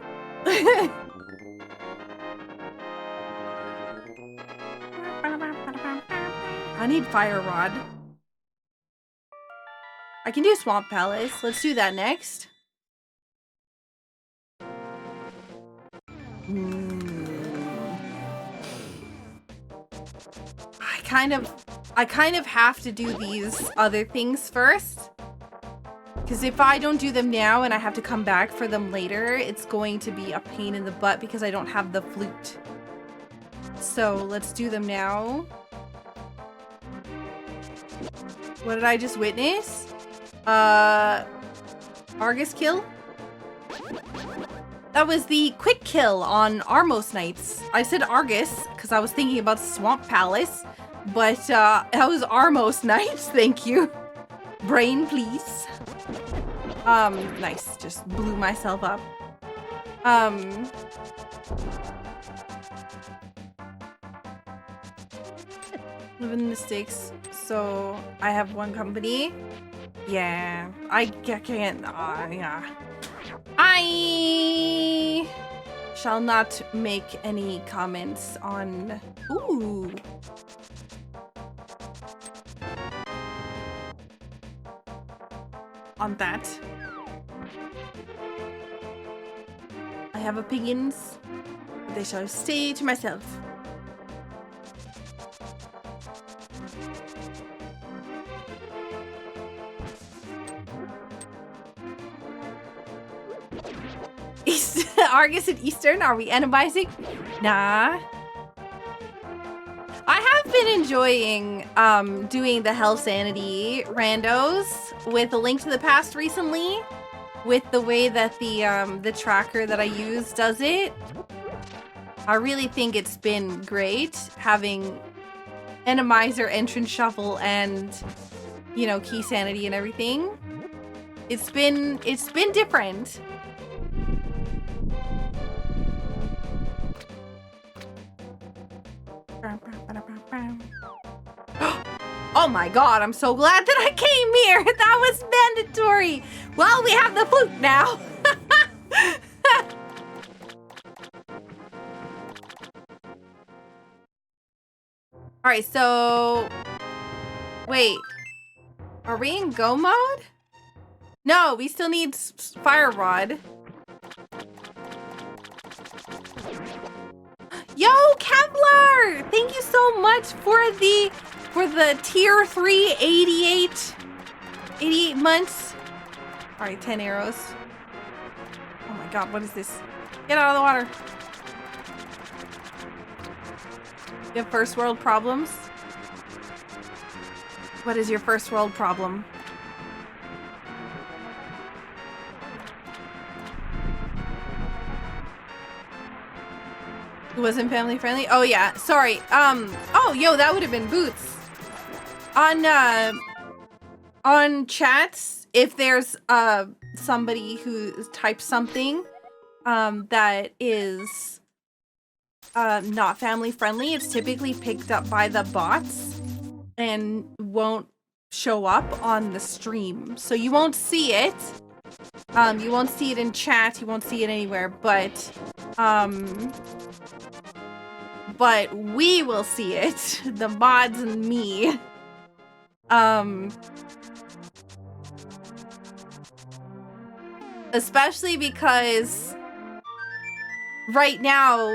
Speaker 1: I need fire rod. I can do Swamp Palace. Let's do that next. I kind of have to do these other things first. Because if I don't do them now and I have to come back for them later, it's going to be a pain in the butt because I don't have the flute. So let's do them now. What did I just witness? Argus kill? That was the quick kill on Armos Knights. I said Argus because I was thinking about Swamp Palace, but that was Armos Knights. Thank you. Brain, please. Nice. Just blew myself up. Living in the sticks. So I have one company. Yeah, I can't. Yeah. I shall not make any comments on. Ooh. On that. I have opinions, but they shall stay to myself. Argus and Eastern, are we enemizing? Nah. I have been enjoying doing the Hell Sanity randos with A Link to the Past recently, with the way that the tracker that I use does it. I really think it's been great having Randomizer, Entrance Shuffle, and you know, Key Sanity and everything. It's been different. Oh my god, I'm so glad that I came here. That was mandatory. Well, we have the flute now. All right, so wait, are we in go mode? No, we still need fire rod. Yo, Kevlar! Thank you so much for the tier 3 88 months. All right, 10 arrows. Oh my god, what is this? Get out of the water. You have first world problems? What is your first world problem? It wasn't family friendly? Oh yeah, sorry. Oh yo, that would have been Boots. On chats, if there's somebody who types something that is not family friendly, it's typically picked up by the bots and won't show up on the stream. So you won't see it. You won't see it in chat, you won't see it anywhere, but we will see it. The mods and me. Especially because right now,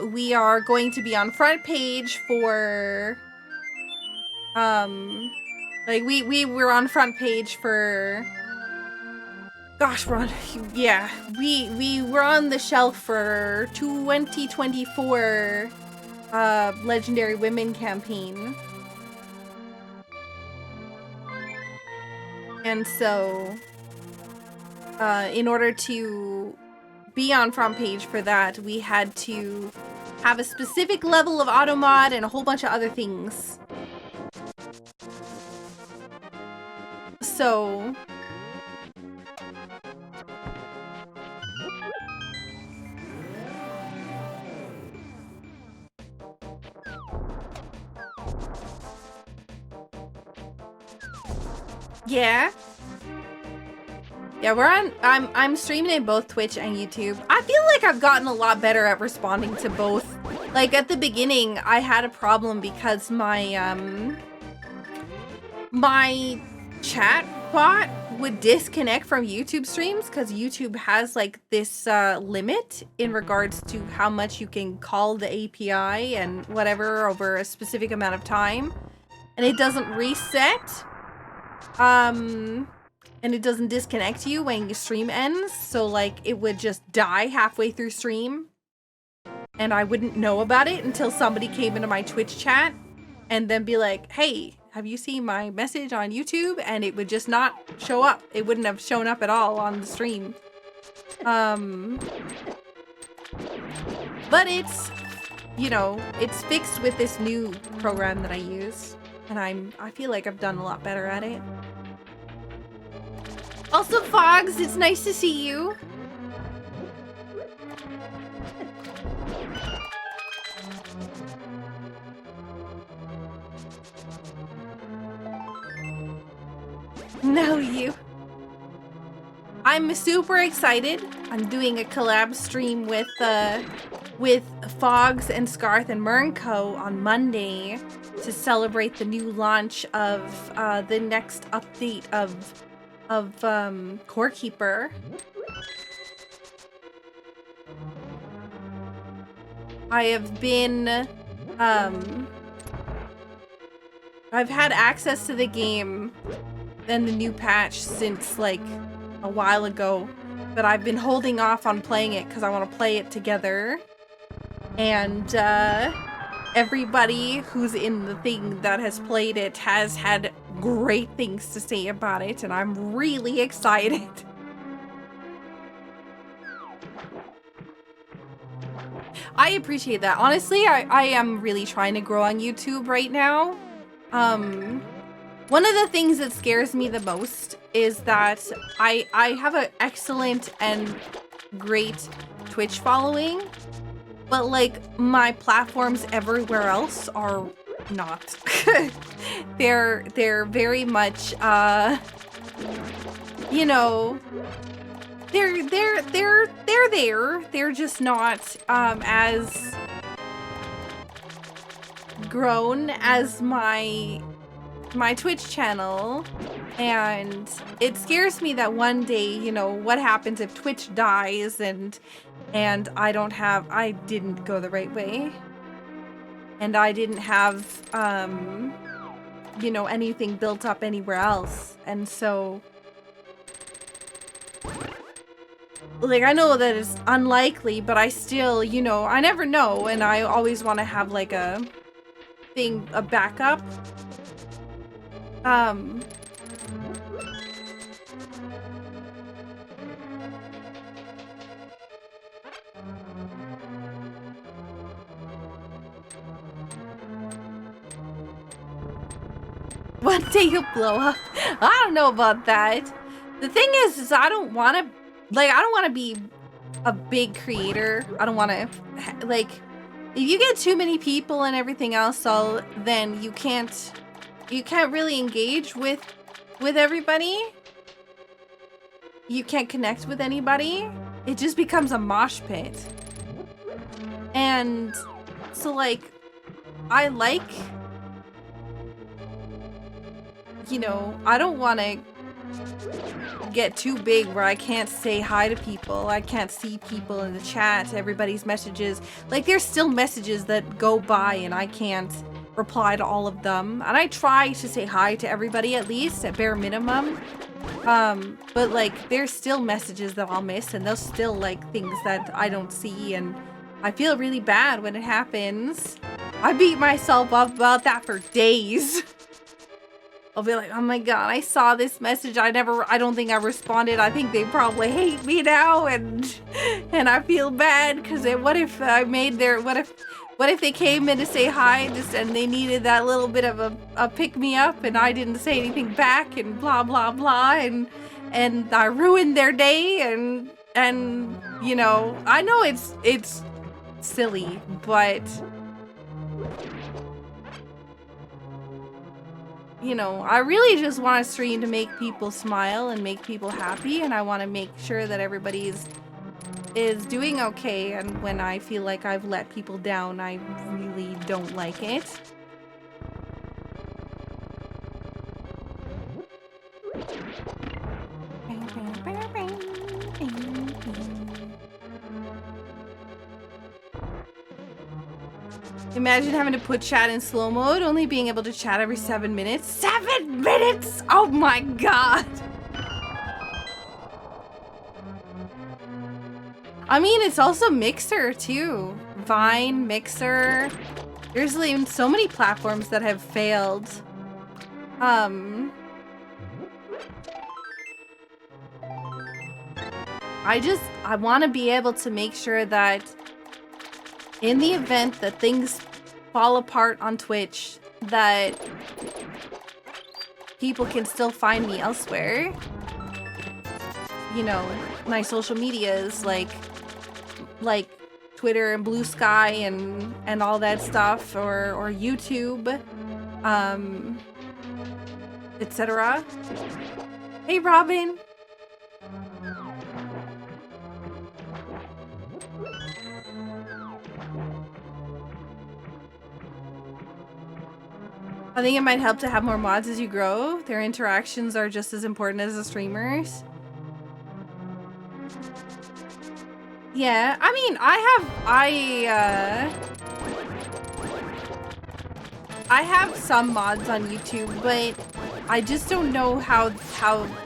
Speaker 1: we are going to be on front page for, like we were on front page for, gosh, we're on, yeah, we were on the shelf for 2024 Legendary Women campaign. And so, in order to be on front page for that, we had to have a specific level of auto mod and a whole bunch of other things. So, yeah. Yeah, we're on, I'm streaming in both Twitch and YouTube. I feel like I've gotten a lot better at responding to both. Like at the beginning, I had a problem because my, my chat bot would disconnect from YouTube streams because YouTube has like this limit in regards to how much you can call the API and whatever over a specific amount of time, and it doesn't reset, and it doesn't disconnect you when your stream ends. So like it would just die halfway through stream, and I wouldn't know about it until somebody came into my Twitch chat and then be like, "Hey, have you seen my message on YouTube?" And it would just not show up. It wouldn't have shown up at all on the stream. But it's, you know, it's fixed with this new program that I use, and I feel like I've done a lot better at it. Also, Fogs, it's nice to see you. No, you. I'm super excited. I'm doing a collab stream with Fogs and Scarth and Mernco on Monday to celebrate the new launch of the next update of Core Keeper. I have been I've had access to the game and the new patch since like a while ago, but I've been holding off on playing it because I want to play it together. And everybody who's in the thing that has played it has had great things to say about it, and I'm really excited. I appreciate that. Honestly, I am really trying to grow on YouTube right now. One of the things that scares me the most is that I have an excellent and great Twitch following, but like my platforms everywhere else are not. they're very much you know, they're there. They're just not as grown as my Twitch channel, and it scares me that one day, you know, what happens if Twitch dies and I didn't go the right way, and I didn't have you know, anything built up anywhere else. And so like, I know that it's unlikely, but I still, you know, I never know, and I always want to have like a backup. One day you'll blow up. I don't know about that. The thing is I don't want to be a big creator. I don't want to, like, if you get too many people and everything else, then you can't really engage with everybody. You can't connect with anybody. It just becomes a mosh pit. And so like, I like, you know, I don't want to get too big where I can't say hi to people. I can't see people in the chat, everybody's messages. Like, there's still messages that go by and I can't reply to all of them. And I try to say hi to everybody, at least at bare minimum. But like, there's still messages that I'll miss, and there's still like things that I don't see, and I feel really bad when it happens. I beat myself up about that for days. I'll be like, oh my god, I saw this message. I don't think I responded. I think they probably hate me now, and I feel bad because what if I made what if they came in to say hi and they needed that little bit of a pick me up, and I didn't say anything back, and blah blah blah, and I ruined their day, and you know, I know it's silly, but you know, I really just want to stream to make people smile and make people happy, and I want to make sure that everybody is doing okay, and when I feel like I've let people down, I really don't like it. Imagine having to put chat in slow mode, only being able to chat every 7 minutes. 7 minutes! Oh my god! I mean, it's also Mixer too. Vine, Mixer. There's like so many platforms that have failed. I want to be able to make sure that in the event that things fall apart on Twitch, that people can still find me elsewhere. You know, my social medias like Twitter and Blue Sky and all that stuff, or YouTube, etc. Hey, Robin. I think it might help to have more mods as you grow. Their interactions are just as important as the streamers. Yeah, I mean, I have some mods on YouTube, but I just don't know how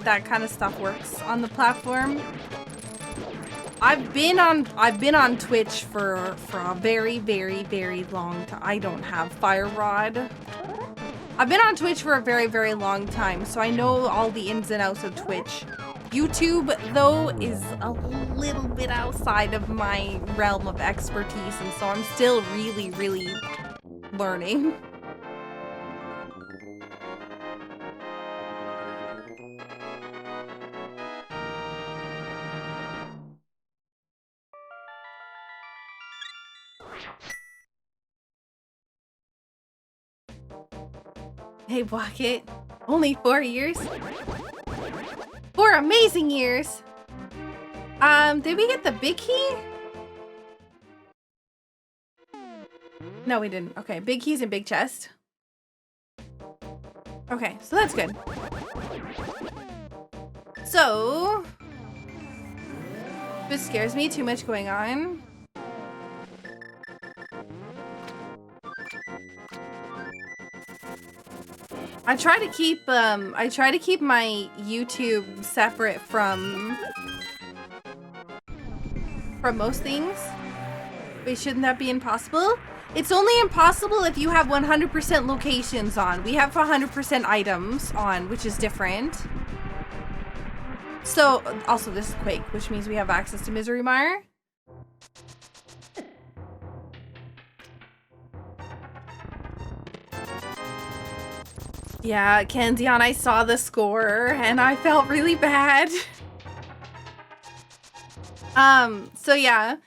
Speaker 1: that kind of stuff works on the platform. I've been on Twitch for a very, very, very long time. I don't have Fire Rod. I've been on Twitch for a very, very long time, so I know all the ins and outs of Twitch. YouTube, though, is a little bit outside of my realm of expertise, and so I'm still really, really learning. Hey, Bucket. Only 4 years? 4 amazing years! Did we get the big key? No, we didn't. Okay, big keys and big chest. Okay, so that's good. So... this scares me, too much going on. I try to keep my YouTube separate from most things. Wait, shouldn't that be impossible? It's only impossible if you have 100% locations on. We have 100% items on, which is different. So, also this is Quake, which means we have access to Misery Mire. Yeah, Kenzion, I saw the score and I felt really bad. So yeah,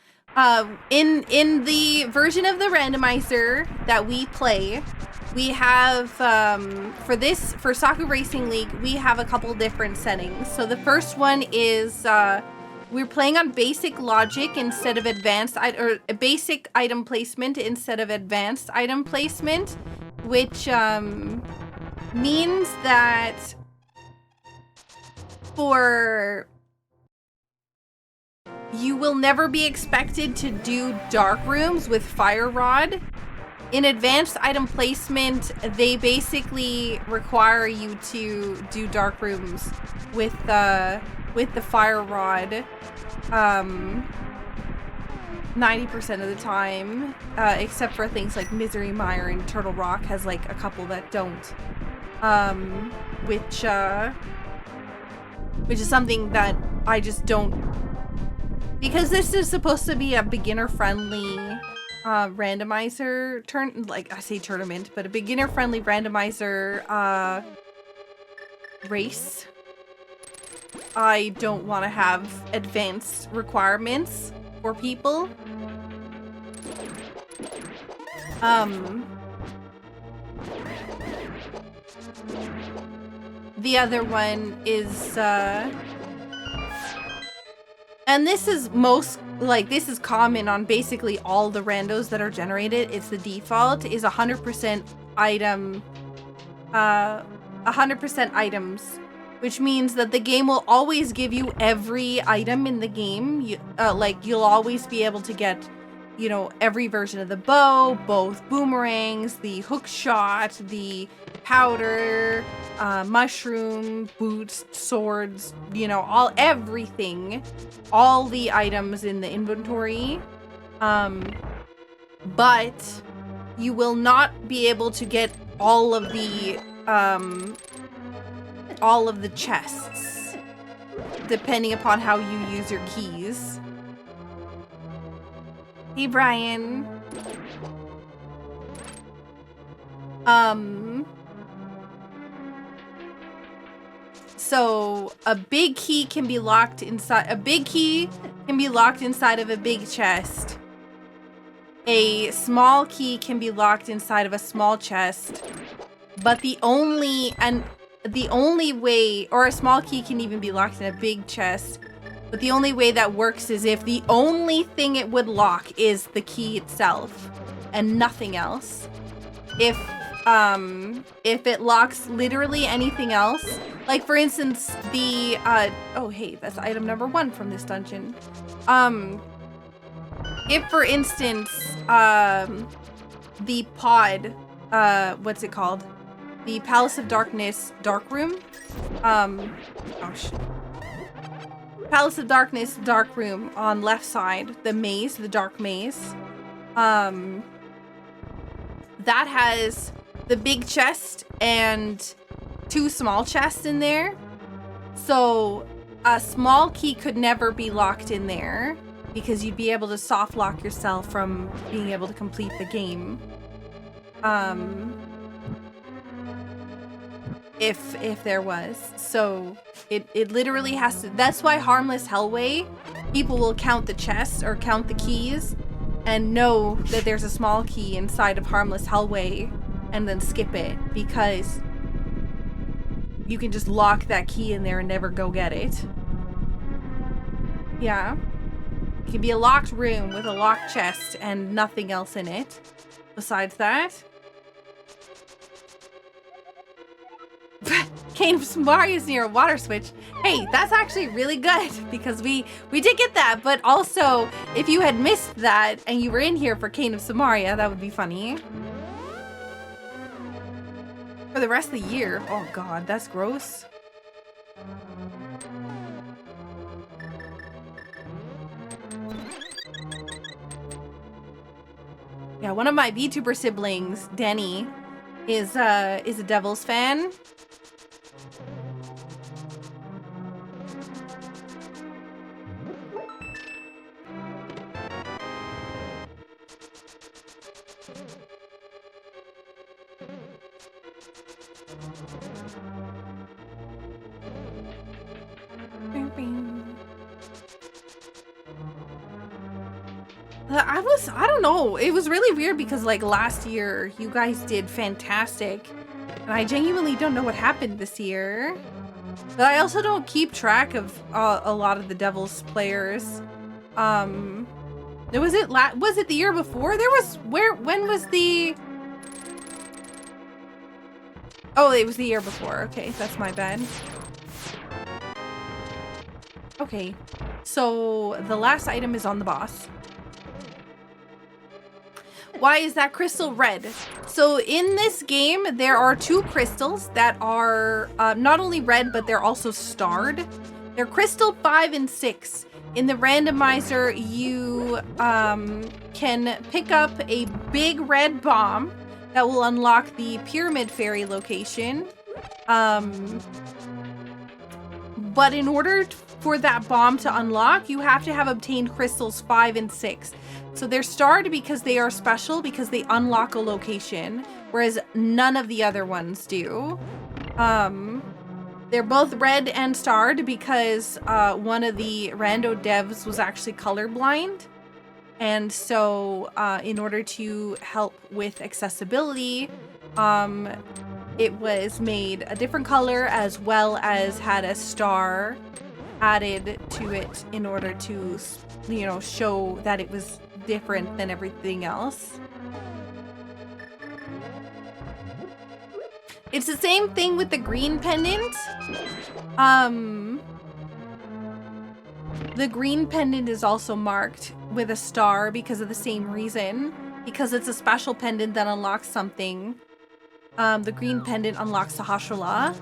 Speaker 1: in the version of the randomizer that we play, we have, for Saku Racing League, we have a couple different settings. So the first one is, we're playing on basic logic instead of advanced, or basic item placement instead of advanced item placement, which, means that you will never be expected to do dark rooms with Fire Rod. In advanced item placement, they basically require you to do dark rooms with the Fire Rod 90% of the time, except for things like Misery Mire and Turtle Rock has like a couple that don't. Which is something that I just don't, because this is supposed to be a beginner-friendly randomizer like I say tournament, but a beginner-friendly randomizer race. I don't want to have advanced requirements for people. The other one is, and this is this is common on basically all the randos that are generated. It's the default is 100% item, 100% items which means that the game will always give you every item in the game. You'll always be able to get, you know, every version of the bow, both boomerangs, the hook shot, the powder, mushroom, boots, swords, you know, everything, all the items in the inventory. But you will not be able to get all of the chests, depending upon how you use your keys. Hey, Brian. So a big key can be locked inside. A big key can be locked inside of a big chest. A small key can be locked inside of a small chest. But the only way, or a small key can even be locked in a big chest. But the only way that works is if the only thing it would lock is the key itself and nothing else. If it locks literally anything else, like for instance the oh hey, that's item number 1 from this dungeon. If for instance the pod, what's it called? The Palace of Darkness Dark Room. Palace of Darkness Dark Room on left side, the maze, the dark maze. That has the big chest and 2 small chests in there. So a small key could never be locked in there because you'd be able to soft lock yourself from being able to complete the game. If there was. So it literally has to. That's why Harmless Hellway, people will count the chests or count the keys and know that there's a small key inside of Harmless Hellway and then skip it, because you can just lock that key in there and never go get it. Yeah. It can be a locked room with a locked chest and nothing else in it besides that. Cane of Samari is near a water switch. Hey, that's actually really good because we did get that, but also if you had missed that and you were in here for Cane of Samaria, that would be funny. For the rest of the year. Oh god, that's gross. Yeah, one of my VTuber siblings, Denny, is a Devils fan. I don't know. It was really weird because like last year you guys did fantastic and I genuinely don't know what happened this year. But I also don't keep track of a lot of the Devils players. Was it the year before? When was the... Oh, it was the year before. Okay, that's my bad. Okay, so the last item is on the boss. Why is that crystal red? So in this game, there are 2 crystals that are not only red, but they're also starred. They're crystal 5 and 6. In the randomizer, you can pick up a big red bomb that will unlock the Pyramid Fairy location. But in order for that bomb to unlock, you have to have obtained crystals 5 and 6. So they're starred because they are special, because they unlock a location, whereas none of the other ones do. They're both red and starred because one of the rando devs was actually colorblind. And so in order to help with accessibility, it was made a different color as well as had a star added to it in order to, you know, show that it was different than everything else. It's the same thing with the green pendant. The green pendant is also marked with a star because of the same reason. Because it's a special pendant that unlocks something. The green pendant unlocks the Hashola.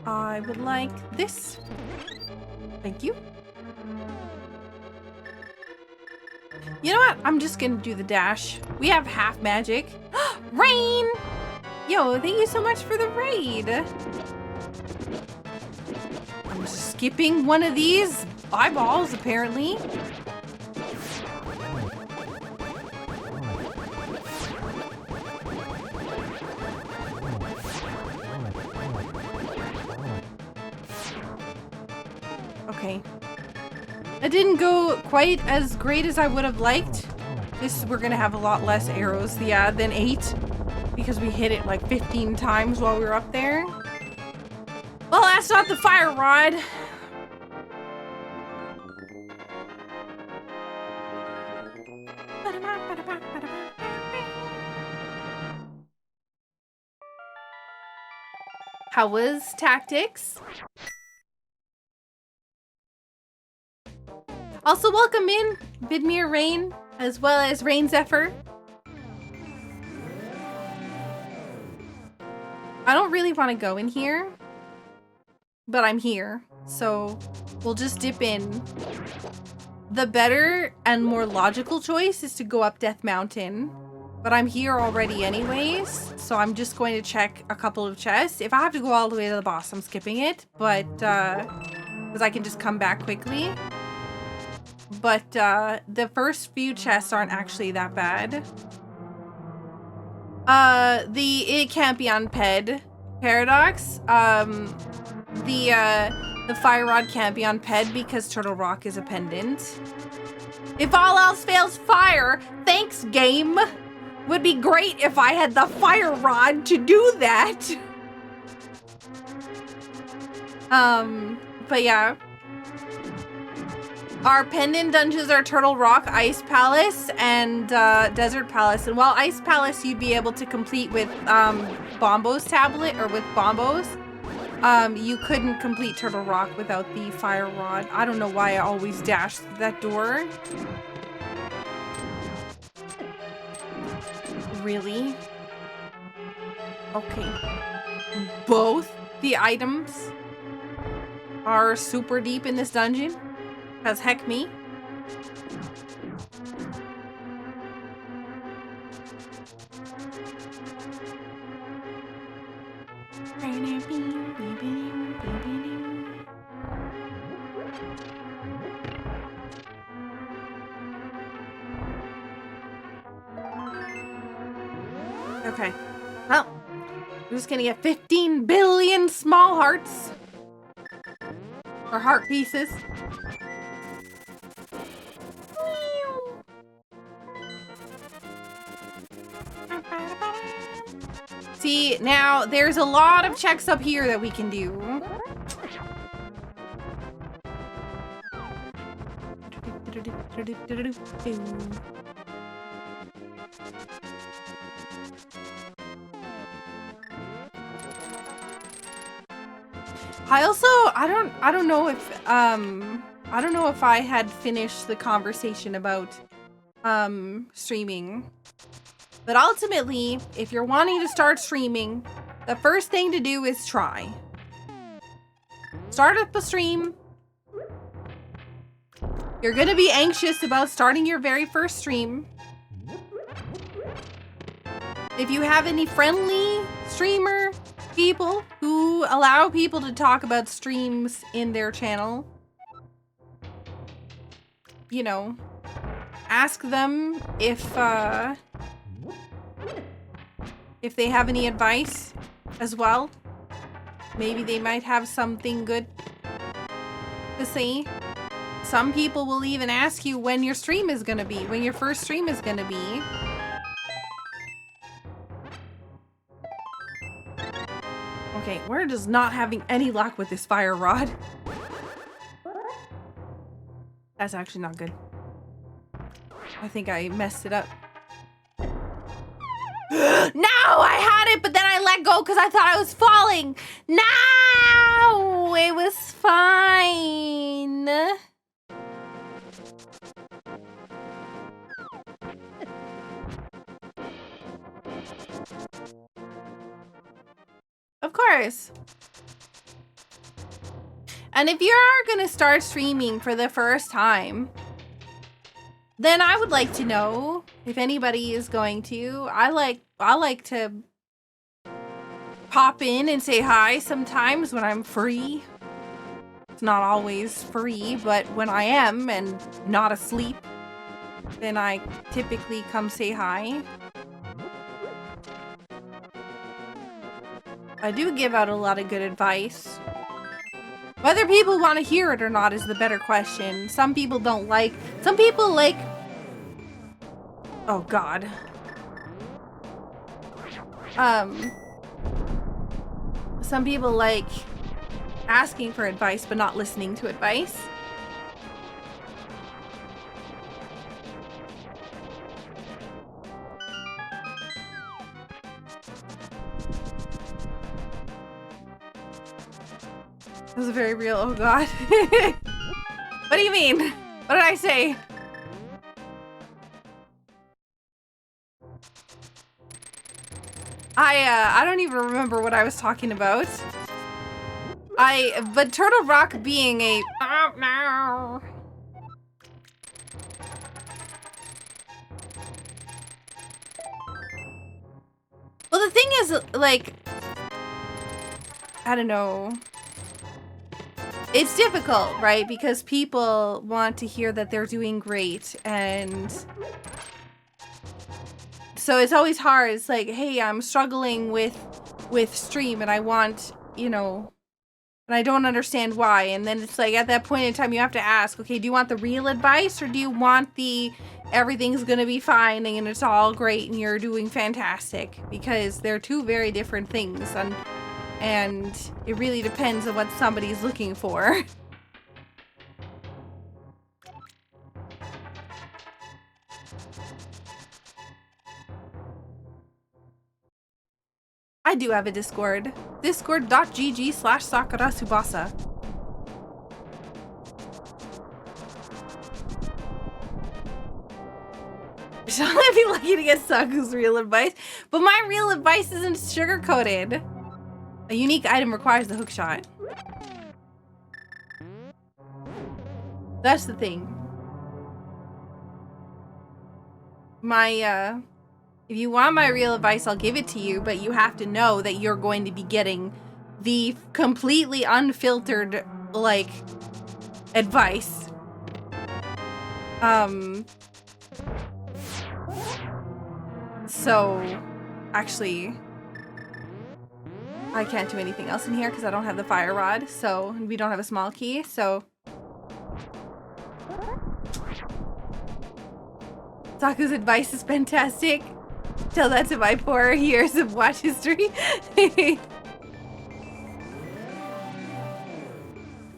Speaker 1: I would like this. Thank you. You know what? I'm just gonna do the dash. We have half magic. Rain! Yo, thank you so much for the raid. I'm just skipping one of these eyeballs, apparently. Okay. It didn't go quite as great as I would have liked. We're gonna have a lot less arrows, yeah, than 8. Because we hit it like 15 times while we were up there. Well, that's not the fire rod. How was tactics? Also, welcome in Vidmir Rain, as well as Rain Zephyr. I don't really want to go in here, but I'm here, so we'll just dip in. The better and more logical choice is to go up Death Mountain, but I'm here already anyways, so I'm just going to check a couple of chests. If I have to go all the way to the boss, I'm skipping it, but because I can just come back quickly. But the first few chests aren't actually that bad. It can't be on Ped paradox. The fire rod can't be on Ped because Turtle Rock is a pendant. If all else fails, fire. Thanks, game. Would be great if I had the fire rod to do that. But yeah. Our pendant dungeons are Turtle Rock, Ice Palace, and Desert Palace. And while Ice Palace you'd be able to complete with Bombo's tablet, or with Bombos, you couldn't complete Turtle Rock without the fire rod. I don't know why I always dash through that door. Really? Okay. Both the items are super deep in this dungeon. Because heck me. Okay. Well, we're just gonna get 15 billion small hearts. Or heart pieces. See, now there's a lot of checks up here that we can do. I don't know if I had finished the conversation about streaming. But ultimately, if you're wanting to start streaming, the first thing to do is try. Start up a stream. You're gonna be anxious about starting your very first stream. If you have any friendly streamer people who allow people to talk about streams in their channel, you know, ask them if they have any advice as well. Maybe they might have something good to say. Some people will even ask you when your stream is gonna be, when your first stream is gonna be. Okay, we're just not having any luck with this fire rod. That's actually not good. I think I messed it up. No, I had it, but then I let go because I thought I was falling. No, it was fine. Of course. And if you are going to start streaming for the first time, then I would like to know if anybody is going to. I like to pop in and say hi sometimes when I'm free. It's not always free, but when I am and not asleep, then I typically come say hi. I do give out a lot of good advice. Whether people want to hear it or not is the better question. Some people don't like... Some people like... Oh, God. Some people like asking for advice but not listening to advice. That was very real. Oh, God. What do you mean? What did I say? I don't even remember what I was talking about. But Turtle Rock being a... Oh, no. Well, the thing is, like... I don't know. It's difficult, right? Because people want to hear that they're doing great, and... So it's always hard. It's like, hey, I'm struggling with stream and I want, you know, and I don't understand why. And then it's like at that point in time you have to ask, okay, do you want the real advice or do you want the everything's gonna be fine and it's all great and you're doing fantastic? Because they're two very different things, and it really depends on what somebody's looking for. I do have a Discord. Discord.gg/SakuraSubasa. I'd be lucky to get Saku's real advice, but my real advice isn't sugar-coated. A unique item requires the hookshot. That's the thing. If you want my real advice, I'll give it to you, but you have to know that you're going to be getting the completely unfiltered, like, advice. So, actually, I can't do anything else in here because I don't have the fire rod, so we don't have a small key, so... Saku's advice is fantastic. Tell that to my 4 years of watch history. I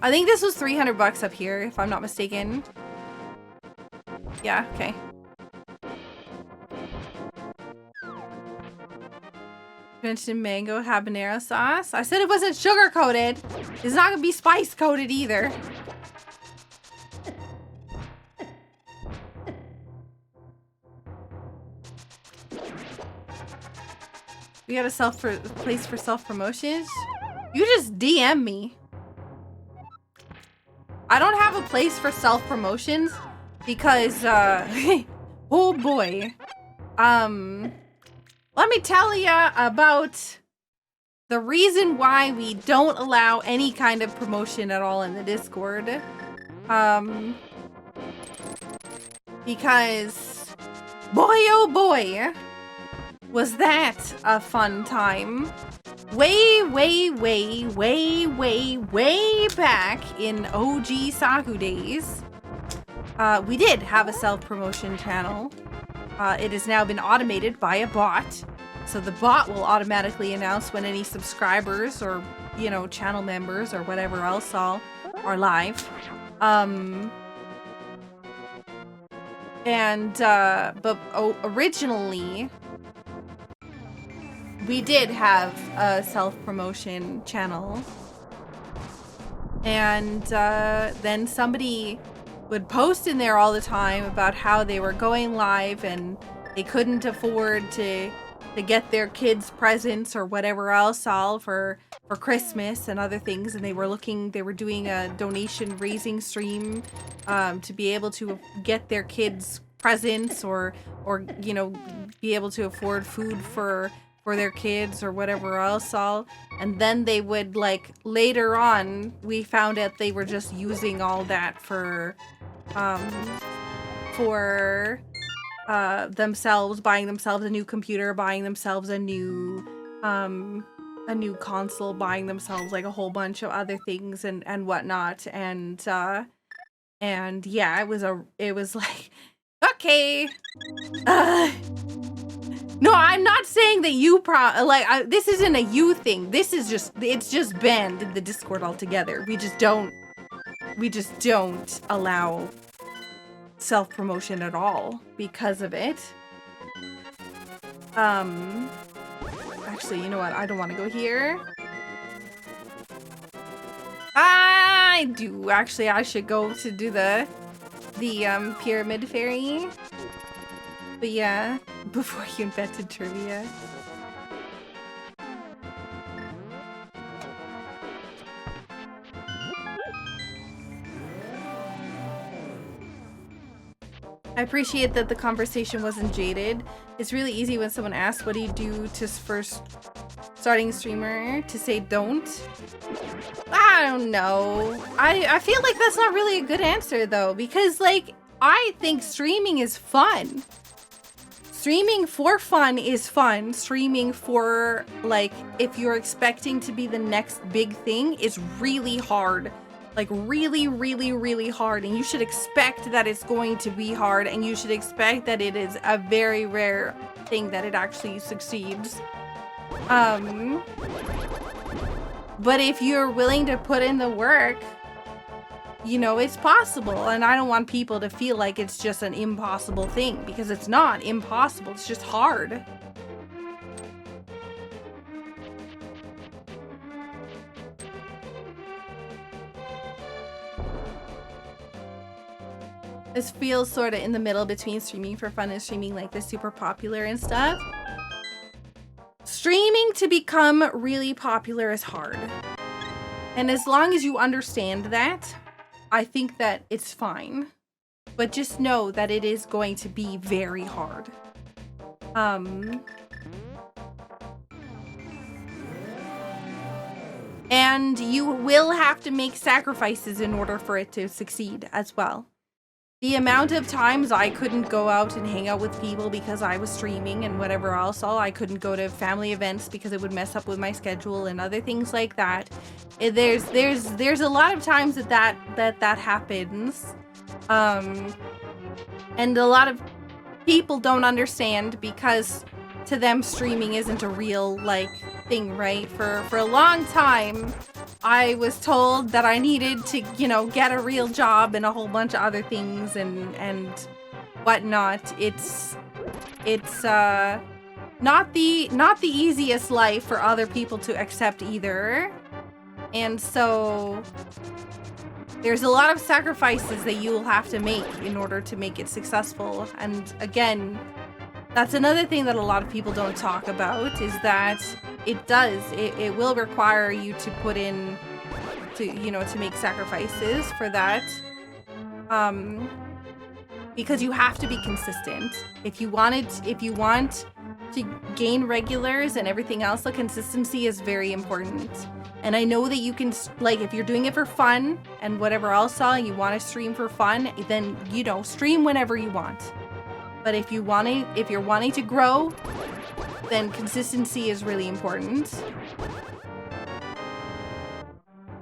Speaker 1: think this was 300 bucks up here, if I'm not mistaken. Yeah, okay. Mentioned mango habanero sauce. I said it wasn't sugar coated. It's not gonna be spice coated either. We got a place for self-promotions? You just DM me. I don't have a place for self-promotions because, oh boy. Let me tell ya about the reason why we don't allow any kind of promotion at all in the Discord. Because, boy oh boy, was that a fun time. Way back in OG Saku days, we did have a self-promotion channel. It has now been automated by a bot. So the bot will automatically announce when any subscribers or, you know, channel members or whatever else all are live. And, originally, we did have a self-promotion channel. And, then somebody would post in there all the time about how they were going live and they couldn't afford to get their kids presents or whatever else all for Christmas and other things, and they were doing a donation raising stream to be able to get their kids presents or you know, be able to afford food for their kids or whatever else all. And then they would, like, later on we found out they were just using all that for themselves, buying themselves a new computer, buying themselves a new console, buying themselves like a whole bunch of other things and whatnot. And yeah, it was like, okay, no, I'm not saying that you this isn't a you thing. This is it's just banned in the Discord altogether. We just don't allow self-promotion at all because of it. Actually, you know what? I don't want to go here. I do. Actually, I should go to do the pyramid fairy. But yeah, before you invented trivia. I appreciate that the conversation wasn't jaded. It's really easy when someone asks, what do you do to first starting a streamer, to say don't. I don't know. I feel like that's not really a good answer though, because like, I think streaming is fun. Streaming for fun is fun. Streaming for, like, if you're expecting to be the next big thing, is really hard. Like, really, really, really hard. And you should expect that it's going to be hard. And you should expect that it is a very rare thing that it actually succeeds. But if you're willing to put in the work, you know, it's possible. And I don't want people to feel like it's just an impossible thing, because it's not impossible. It's just hard. This feels sort of in the middle between streaming for fun and streaming like this super popular and stuff. Streaming to become really popular is hard. And as long as you understand that, I think that it's fine. But just know that it is going to be very hard. And you will have to make sacrifices in order for it to succeed as well. The amount of times I couldn't go out and hang out with people because I was streaming and whatever else, I couldn't go to family events because it would mess up with my schedule and other things like that. There's a lot of times that happens. And a lot of people don't understand because to them streaming isn't a real like thing, right? For a long time I was told that I needed to, you know, get a real job and a whole bunch of other things and whatnot. It's not the easiest life for other people to accept either. And so there's a lot of sacrifices that you will have to make in order to make it successful. And again, that's another thing that a lot of people don't talk about, is that it will require you to put in, to make sacrifices for that. Because you have to be consistent. If you want to gain regulars and everything else, the consistency is very important. And I know that you can, like, if you're doing it for fun and whatever else, you want to stream for fun, then, you know, stream whenever you want. But if you're wanting to grow, then consistency is really important.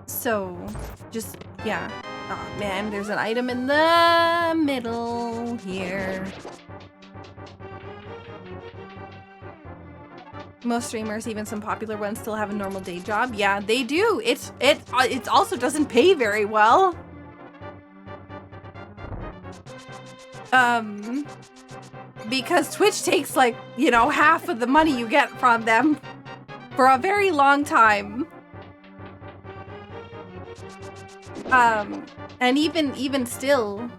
Speaker 1: So, just, yeah. Oh man, there's an item in the middle here. Most streamers, even some popular ones, still have a normal day job. Yeah, they do. It also doesn't pay very well. Because Twitch takes like, you know, half of the money you get from them for a very long time. And even still,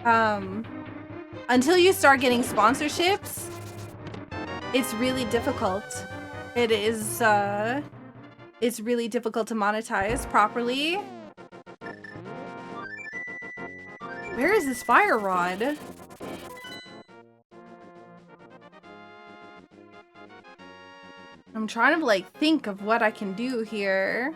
Speaker 1: until you start getting sponsorships, it's really difficult. It is, it's really difficult to monetize properly. Where is this fire rod? I'm trying to like think of what I can do here.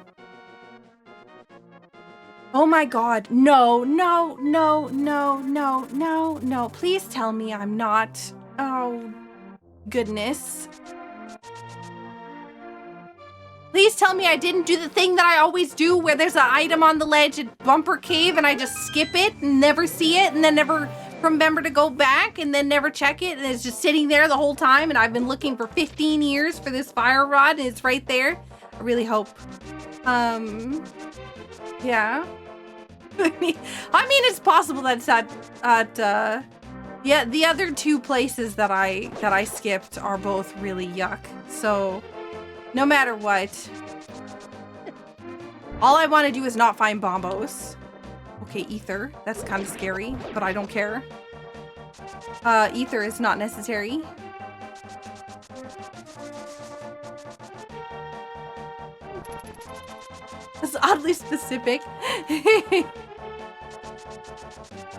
Speaker 1: Oh my god, no, no, no, no, no, no, no. Please tell me I'm not. Oh, goodness. Please tell me I didn't do the thing that I always do where there's an item on the ledge at Bumper Cave and I just skip it and never see it and then never remember to go back and then never check it and it's just sitting there the whole time and I've been looking for 15 years for this fire rod and it's right there. I really hope. Yeah. I mean, it's possible that it's at yeah, the other two places that I skipped are both really yuck. So, no matter what, all I want to do is not find bombos. Okay, ether. That's kind of scary, but I don't care. Ether is not necessary. That's oddly specific.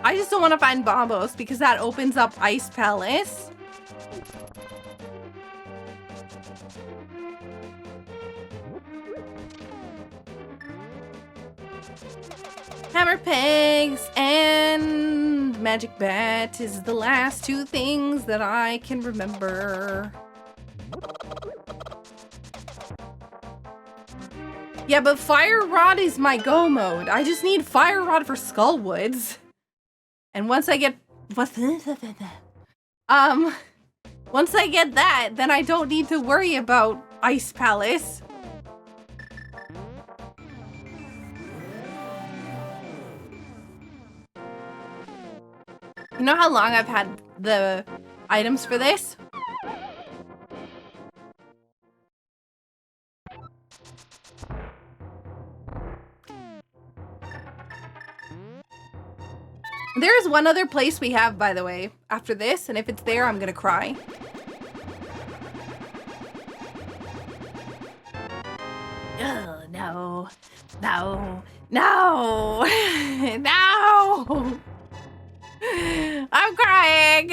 Speaker 1: I just don't want to find bombos because that opens up Ice Palace. Hammer pegs and magic bat is the last two things that I can remember. Yeah, but fire rod is my go mode. I just need fire rod for Skullwoods. And once I get once I get that, then I don't need to worry about Ice Palace. You know how long I've had the items for this? There is one other place we have, by the way, after this, and if it's there, I'm gonna cry. Oh, no. No. No. No. I'm crying.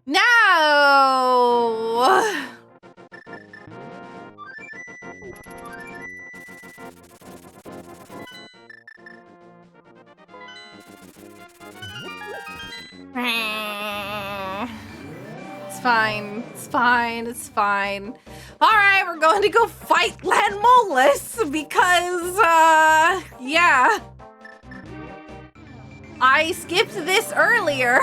Speaker 1: No. It's fine. It's fine. It's fine. All right, we're going to go fight Landmolus because, yeah. I skipped this earlier.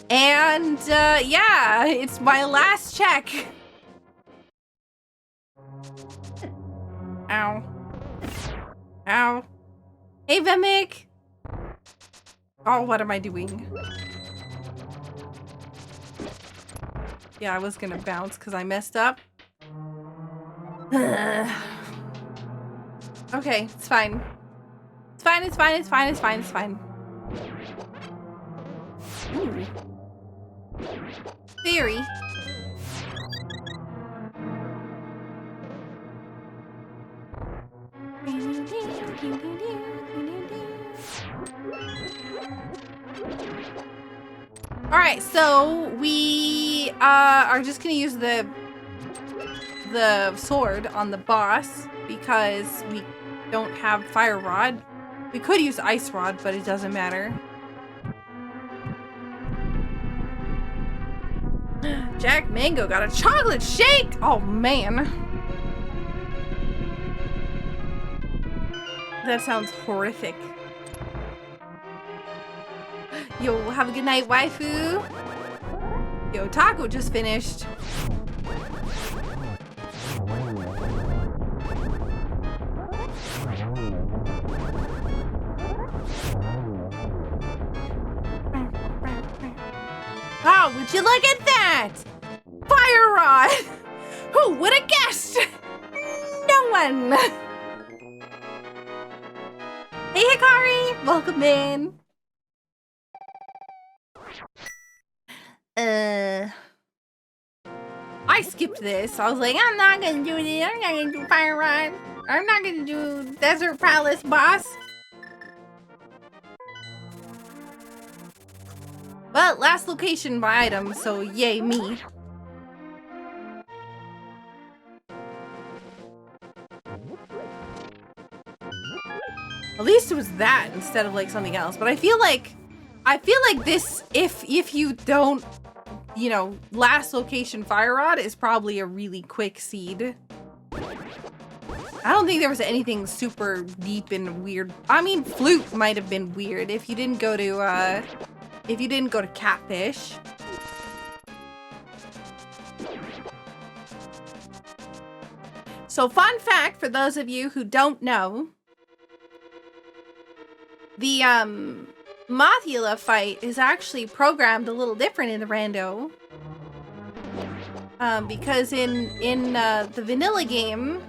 Speaker 1: And, yeah, it's my last check. Ow. Ow. Hey, Vemic. Oh, what am I doing? Yeah, I was gonna bounce because I messed up. Okay, it's fine. It's fine, it's fine, it's fine, it's fine, it's fine. Ooh. Theory. All right, so we are just gonna use the sword on the boss because we don't have fire rod. We could use ice rod, but it doesn't matter. Jack Mango got a chocolate shake! Oh man. That sounds horrific. Yo, have a good night, waifu. Yo, taco just finished. Wow, would you look at that? Fire rod! Who would have guessed? No one! Hey Hikari! Welcome in! I skipped this. I was like, I'm not gonna do this. I'm not gonna do fire rod. I'm not gonna do Desert Palace boss. Well, last location by item, so yay me. At least it was that instead of like something else. But I feel like this, if you don't, you know, last location fire rod is probably a really quick seed. I don't think there was anything super deep and weird. I mean, flute might have been weird if you didn't go to catfish. So fun fact for those of you who don't know, the Mothula fight is actually programmed a little different in the rando. Because in the vanilla game,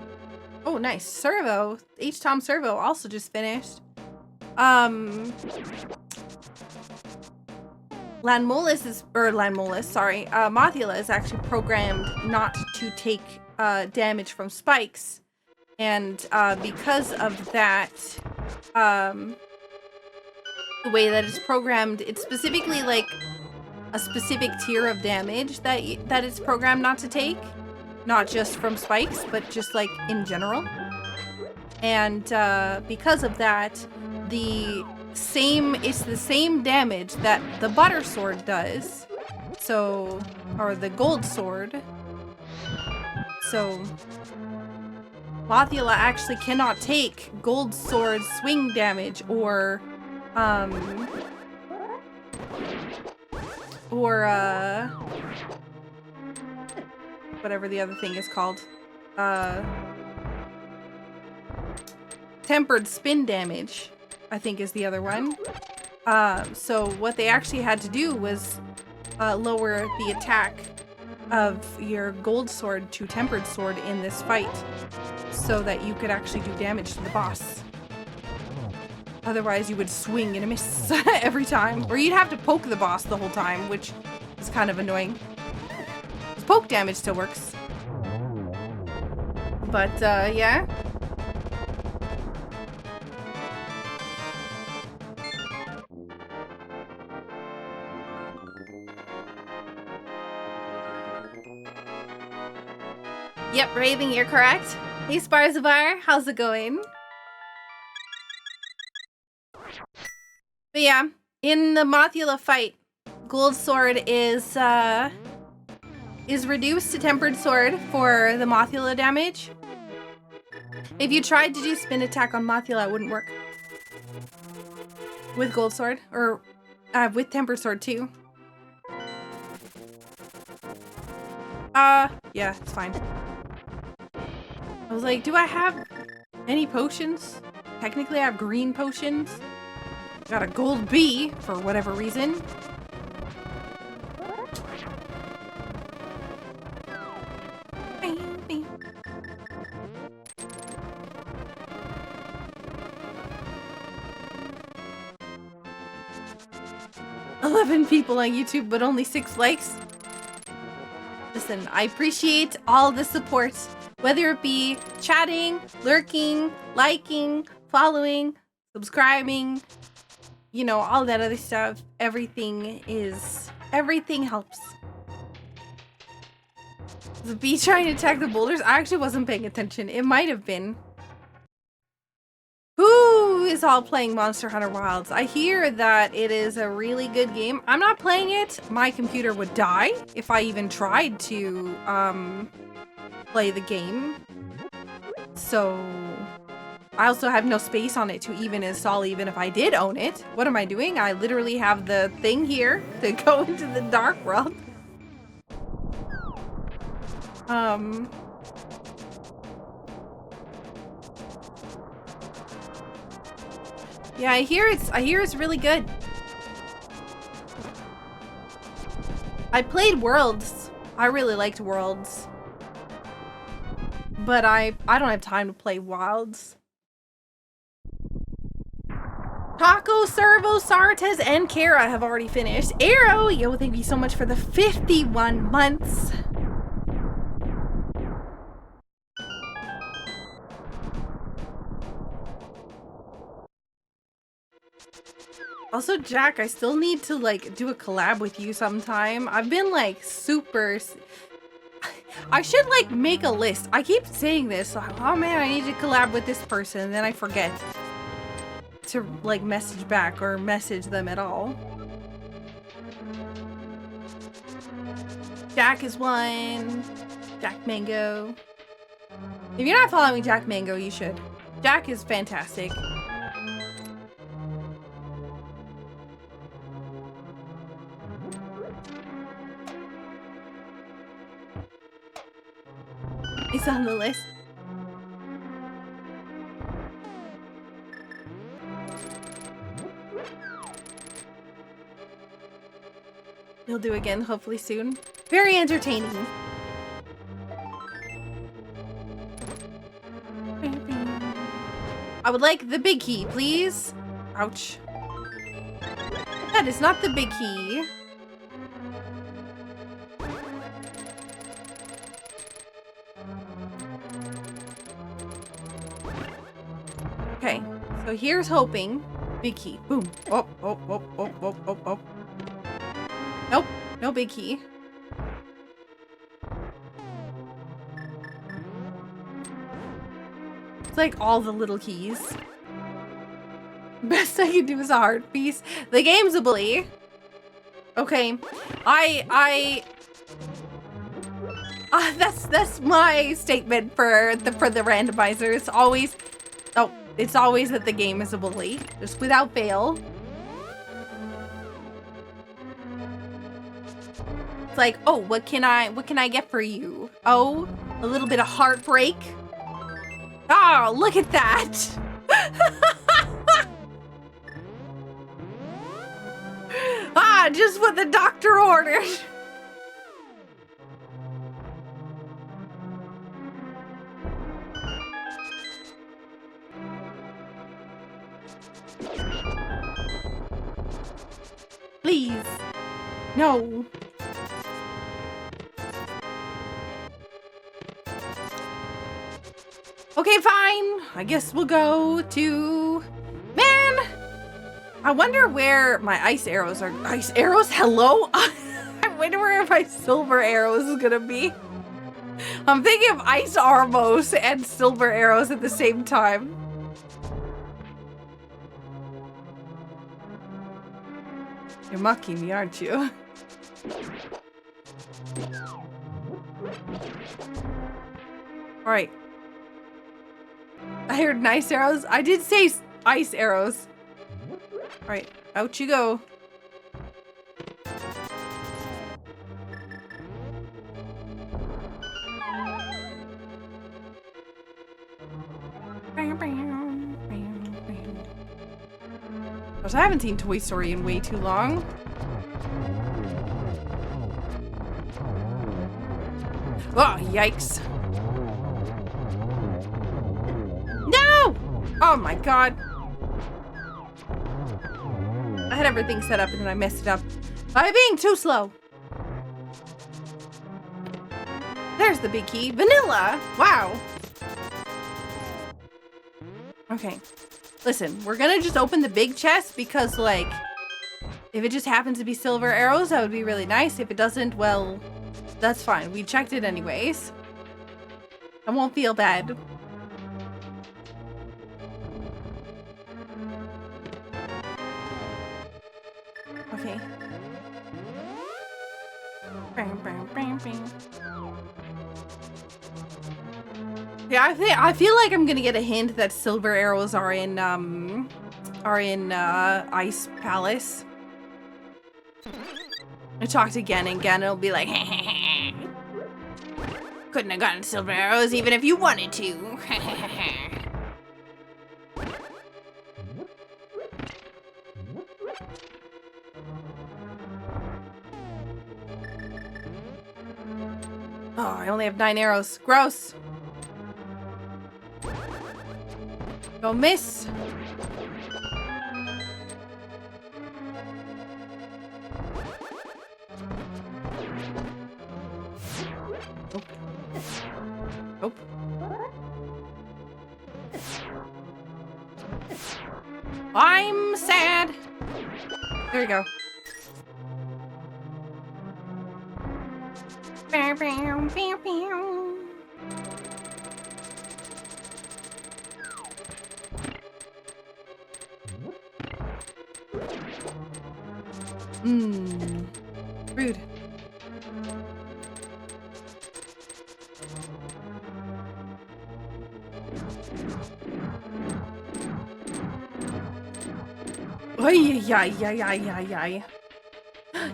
Speaker 1: oh nice, Servo, H-Tom Servo also just finished. Mothula is actually programmed not to take damage from spikes, and because of that, the way that it's programmed, it's specifically like a specific tier of damage that it's programmed not to take, not just from spikes, but just like in general. And because of that, it's the same damage that the butter sword does. So, or the gold sword. So, Mothula actually cannot take gold sword swing damage or whatever the other thing is called. Tempered spin damage, I think is the other one. So what they actually had to do was lower the attack of your gold sword to tempered sword in this fight so that you could actually do damage to the boss. Otherwise you would swing and a miss every time, or you'd have to poke the boss the whole time, which is kind of annoying. Poke damage still works, but yeah. Yep, Raven, you're correct. Hey, Sparzavar, how's it going? But yeah, in the Mothula fight, Gold Sword is reduced to Tempered Sword for the Mothula damage. If you tried to do spin attack on Mothula, it wouldn't work. With Gold Sword, or with Tempered Sword too. Yeah, it's fine. I was like, do I have any potions? Technically, I have green potions. Got a gold bee for whatever reason. Bing, bing. 11 people on YouTube, but only 6 likes. Listen, I appreciate all the support. Whether it be chatting, lurking, liking, following, subscribing, you know, all that other stuff. Everything helps. The bee trying to attack the boulders? I actually wasn't paying attention. It might have been. Who is all playing Monster Hunter Wilds? I hear that it is a really good game. I'm not playing it. My computer would die if I even tried to, play the game. So I also have no space on it to even install, even if I did own it. What am I doing? I literally have the thing here to go into the dark world. Yeah, I hear it's really good. I played Worlds. I really liked Worlds. But I don't have time to play Wilds. Taco, Servo, Sartez, and Kara have already finished. Arrow, yo, thank you so much for the 51 months. Also, Jack, I still need to, like, do a collab with you sometime. I've been, like, super... I should, like, make a list. I keep saying this. Oh, man, I need to collab with this person. And then I forget to, like, message back or message them at all. Jack is one. Jack Mango. If you're not following Jack Mango, you should. Jack is fantastic. He's on the list. He'll do again, hopefully soon. Very entertaining. I would like the big key, please. Ouch. That is not the big key. Okay, so here's hoping. Big key. Boom. Oh, oh, oh, oh, oh, oh, oh. Nope, no big key. It's like all the little keys. Best I can do is a heart piece. The game's a bully. Okay, that's my statement for the randomizer. It's always, it's always that the game is a bully, just without fail. It's like, oh, what can I get for you? Oh, a little bit of heartbreak. Oh, look at that. Ah, just what the doctor ordered. Please. No. Okay, fine. I guess we'll go to... Man! I wonder where my ice arrows are. Ice arrows? Hello? I wonder where my silver arrows is gonna be. I'm thinking of ice armos and silver arrows at the same time. You're mocking me, aren't you? Alright. I heard nice arrows. I did say ice arrows. Alright, out you go. I haven't seen Toy Story in way too long. Oh, yikes. No! Oh my god. I had everything set up and then I messed it up by being too slow. There's the big key. Vanilla! Wow. Okay. Listen, we're gonna just open the big chest because, like, if it just happens to be silver arrows, that would be really nice. If it doesn't, well, that's fine. We checked it anyways. I won't feel bad. Okay. Yeah, I feel like I'm gonna get a hint that silver arrows are in Ice Palace. I talked again and again, it'll be like, couldn't have gotten silver arrows even if you wanted to. I only have 9 arrows. Gross. Don't miss. Nope. Nope. I'm sad. There we go. Bow, bow, bow, bow. Rude. Ay.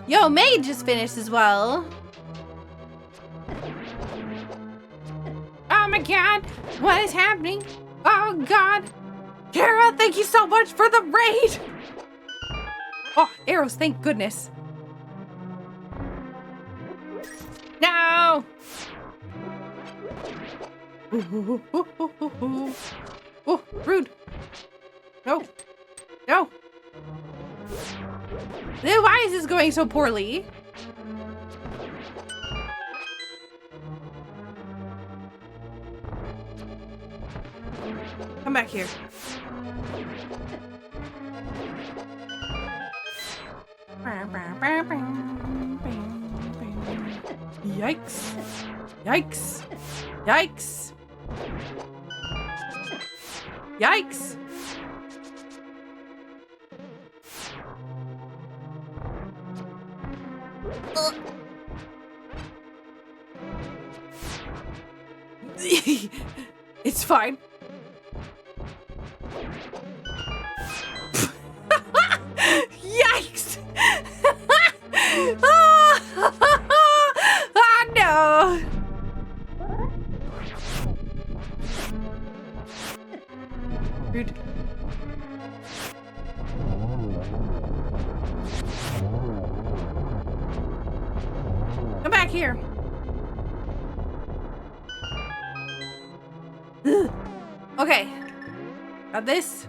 Speaker 1: Yo, May just finished as well. Oh my god, what is happening? Oh god. Kara, thank you so much for the raid. Oh, arrows, thank goodness. No! Oh, rude. No. No. Why is this going so poorly? Come back here. Yikes. Yikes. Yikes. Yikes. It's fine. Yikes! Oh no! Rude. Come back here. Ugh. Okay. Got this.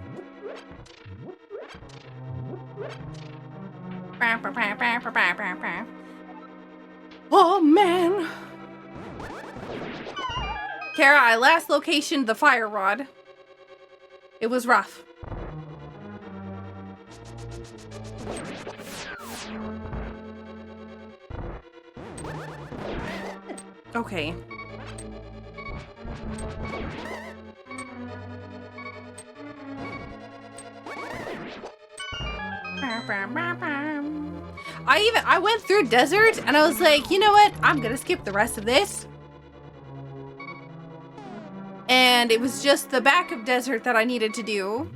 Speaker 1: Oh man. Kara, I last locationed the fire rod. It was rough. Okay. I went through desert and I was like, you know what? I'm gonna skip the rest of this. And it was just the back of desert that I needed to do.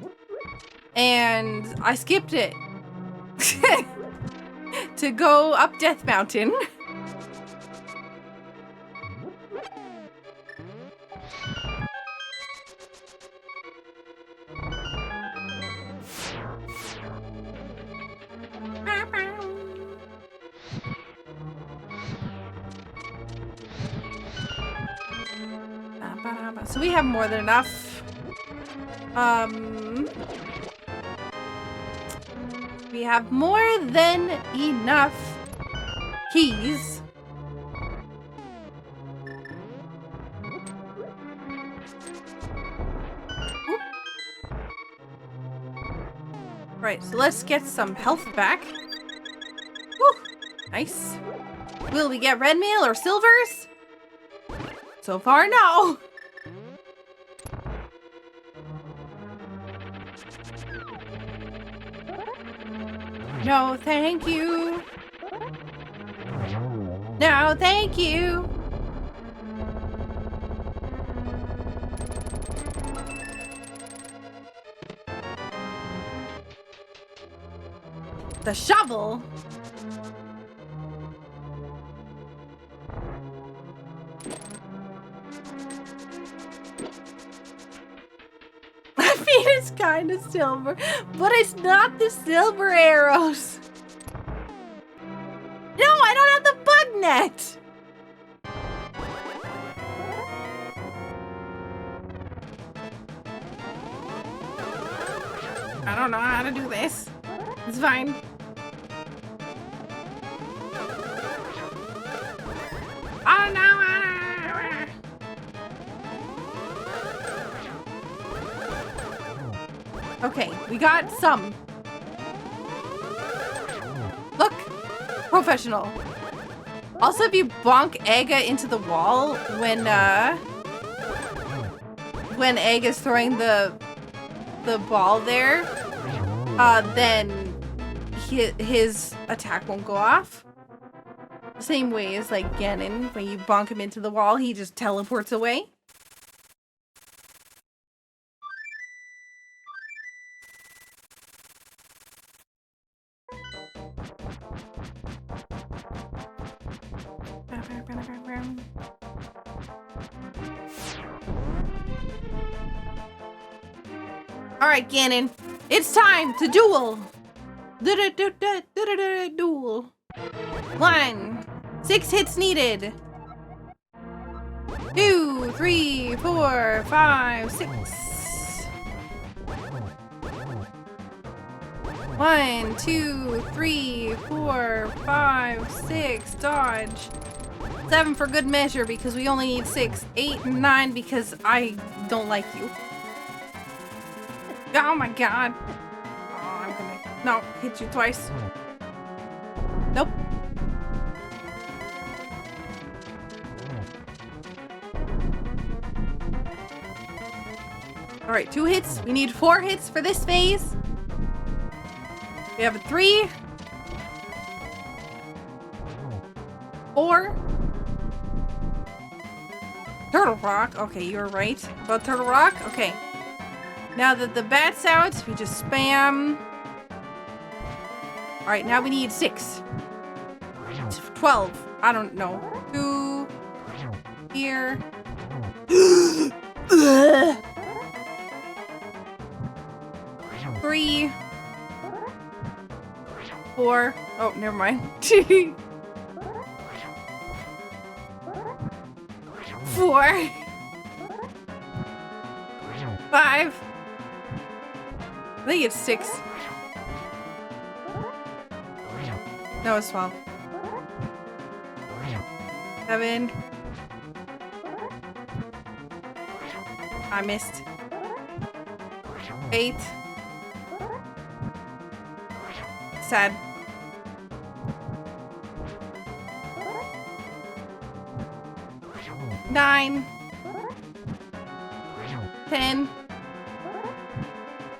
Speaker 1: And I skipped it. To go up Death Mountain. So we have more than enough. We have more than enough keys. Oop. Right, so let's get some health back. Woo, nice. Will we get red mail or silvers? So far, no. No, thank you. No, thank you. The shovel? I mean, it's kind of silver, but it's not the silver arrows. No, I don't have the bug net. I don't know how to do this. It's fine. I don't know how to... Okay, we got some. Look, professional. Also, if you bonk Aga into the wall when Egg is throwing the ball there, then his attack won't go off. Same way as like Ganon, when you bonk him into the wall, he just teleports away. Alright, Ganon, it's time to duel! Duel. 1. 6 hits needed. 2, 3, 4, 5, 6. 1, 2, 3, 4, 5, 6. Dodge. 7 for good measure because we only need 6. 8 and 9 because I don't like you. Oh my god. Oh, I'm gonna... No, hit you twice. Nope. Alright, 2 hits. We need 4 hits for this phase. We have a 3. 4. Turtle Rock. Okay, you were right about Turtle Rock. Okay. Now that the bat's out, we just spam. Alright, now we need 6. 12. I don't know. 2. Here. 3. 4. Oh, never mind. 4. 5. I think it's 6. No, it's 12. 7. I missed. 8. Sad. 9. 10.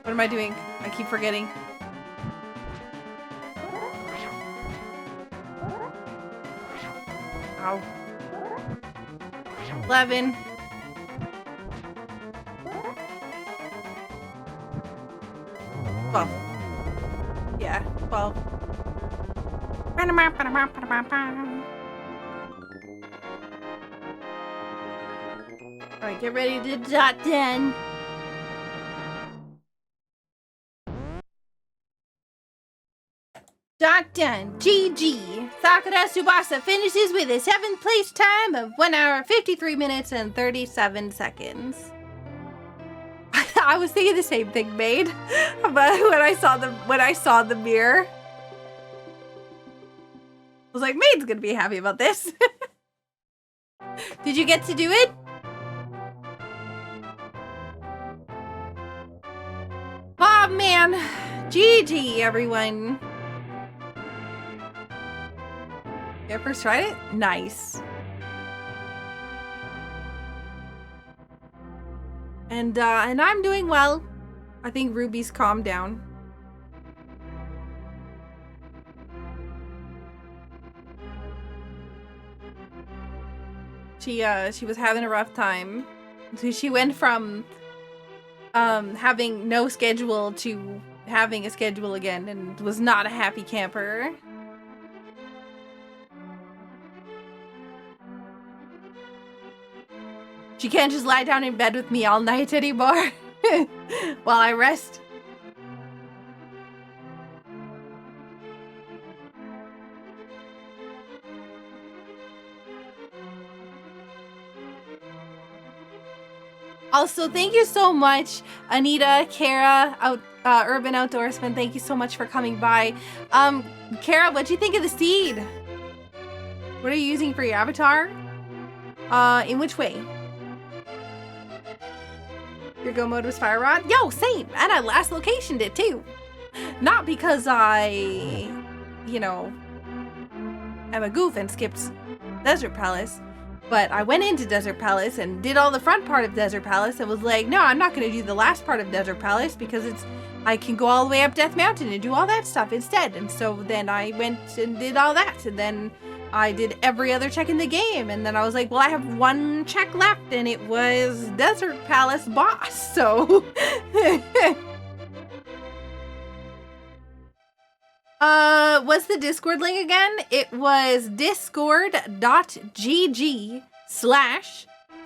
Speaker 1: What am I doing? I keep forgetting. Ow. 11. 12. Yeah, 12. Alright, get ready to dot 10. Dot 10. GG. Sakura Tsubasa finishes with a 7th place time of 1 hour, 53 minutes, and 37 seconds. I was thinking the same thing, Maid. But when I saw the mirror, I was like, Maid's gonna be happy about this. Did you get to do it? Oh man. GG, everyone. You first tried it? Nice. And I'm doing well. I think Ruby's calmed down. She was having a rough time. So she went from having no schedule to having a schedule again and was not a happy camper. She can't just lie down in bed with me all night anymore while I rest. Also, thank you so much, Anita, Kara, Urban Outdoorsman, thank you so much for coming by. Kara, what'd you think of the seed? What are you using for your avatar? In which way? Your go mode was fire rod? Yo, same! And I last locationed it too. Not because I, you know, am a goof and skipped Desert Palace, but I went into Desert Palace and did all the front part of Desert Palace and was like, no, I'm not going to do the last part of Desert Palace because I can go all the way up Death Mountain and do all that stuff instead. And so then I went and did all that, and then I did every other check in the game, and then I was like, well, I have one check left, and it was Desert Palace boss, so... What's the Discord link again? It was discord.gg/Sakura,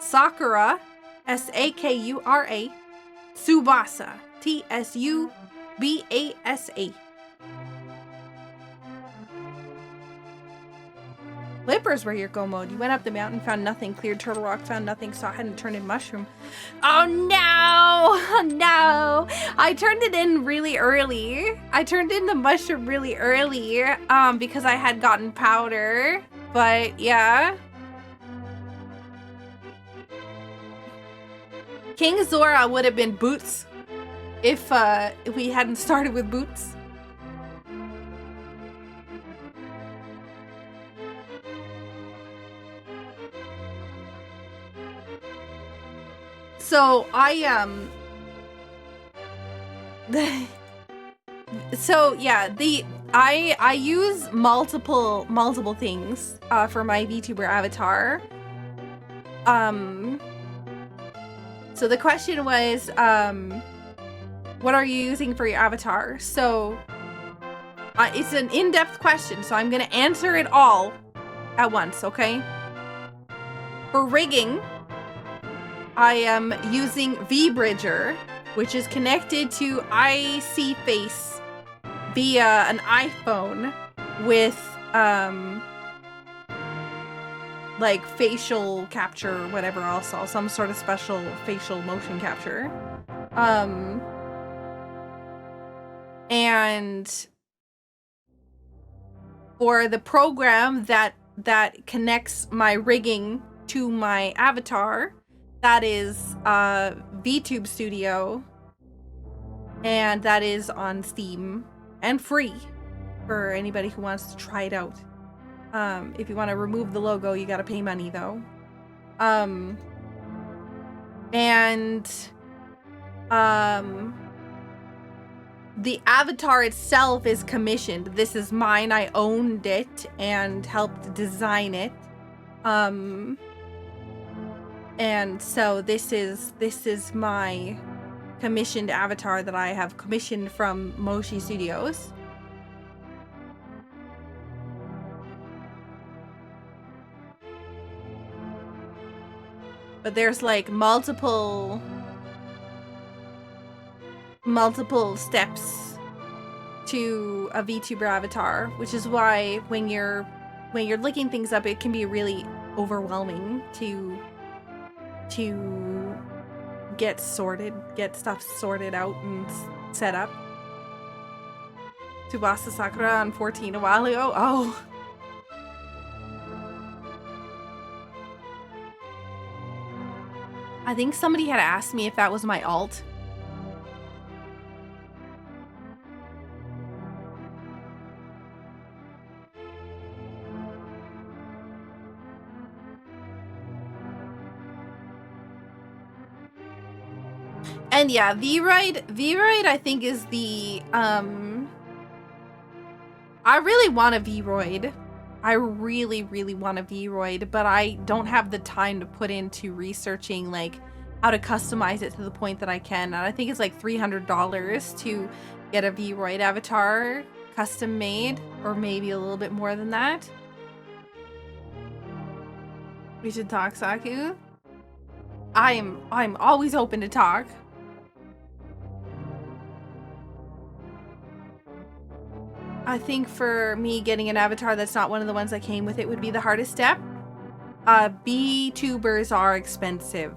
Speaker 1: Sakura, Tsubasa, Tsubasa. Flippers were your go mode. You went up the mountain, found nothing, cleared Turtle Rock, found nothing, saw hadn't turned in mushroom. Oh no! Oh no! I turned it in really early. I turned in the mushroom really early, because I had gotten powder. But yeah. King Zora would have been Boots if we hadn't started with Boots. So so yeah, I use multiple things for my VTuber avatar. So the question was, what are you using for your avatar? So it's an in-depth question, so I'm gonna answer it all at once, okay? For rigging, I am using VBridger, which is connected to IC Face via an iPhone with like facial capture, whatever else, some sort of special facial motion capture. And for the program that connects my rigging to my avatar, that is VTube Studio, and that is on Steam and free for anybody who wants to try it out. If you want to remove the logo, you gotta pay money though. The avatar itself is commissioned. This is mine. I owned it and helped design it. And so this is my commissioned avatar that I have commissioned from Moshi Studios. But there's like multiple steps to a VTuber avatar, which is why when you're looking things up, it can be really overwhelming to get stuff sorted out and set up. Tsubasa Sakura on 14 a while ago. Oh. I think somebody had asked me if that was my alt. And yeah, V-Ride I think is the, I really want a V-Roid. I really, really want a V-Roid, but I don't have the time to put into researching like how to customize it to the point that I can. And I think it's like $300 to get a V-Roid avatar custom made, or maybe a little bit more than that. We should talk, Saku. I'm always open to talk. I think for me, getting an avatar that's not one of the ones that came with it would be the hardest step. B-tubers are expensive.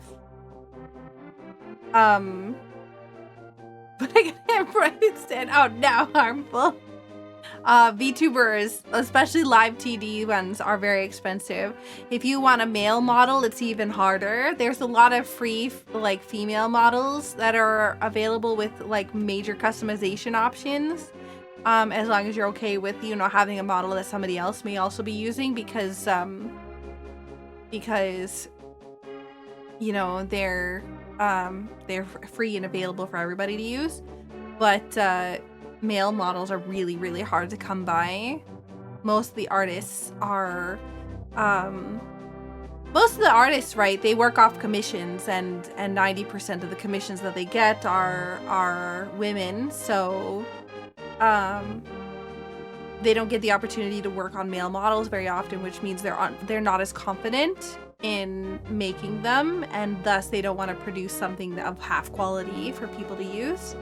Speaker 1: but I got bright instead. Oh no, harmful. VTubers, especially live TD ones, are very expensive. If you want a male model, it's even harder. There's a lot of free like female models that are available with like major customization options. As long as you're okay with, you know, having a model that somebody else may also be using, because you know, they're free and available for everybody to use. But male models are really, really hard to come by. Most of the artists are, right, they work off commissions, and 90% of the commissions that they get are women, so they don't get the opportunity to work on male models very often, which means they're not as confident in making them, and thus they don't want to produce something of half quality for people to use.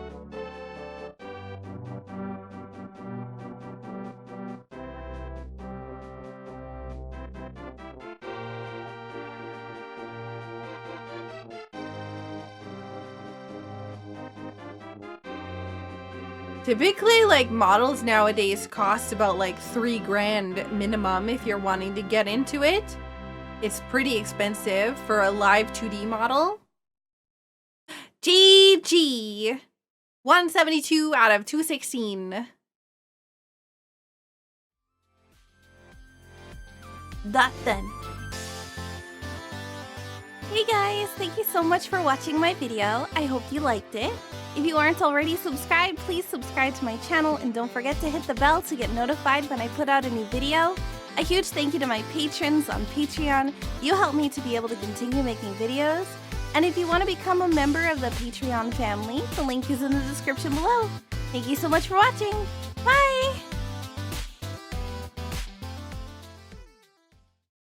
Speaker 1: Typically, like, models nowadays cost about like $3,000 minimum if you're wanting to get into it. It's pretty expensive for a live 2D model. GG! 172 out of 216. That then. Hey guys, thank you so much for watching my video. I hope you liked it. If you aren't already subscribed, please subscribe to my channel, and don't forget to hit the bell to get notified when I put out a new video. A huge thank you to my patrons on Patreon. You help me to be able to continue making videos. And if you want to become a member of the Patreon family, the link is in the description below. Thank you so much for watching. Bye!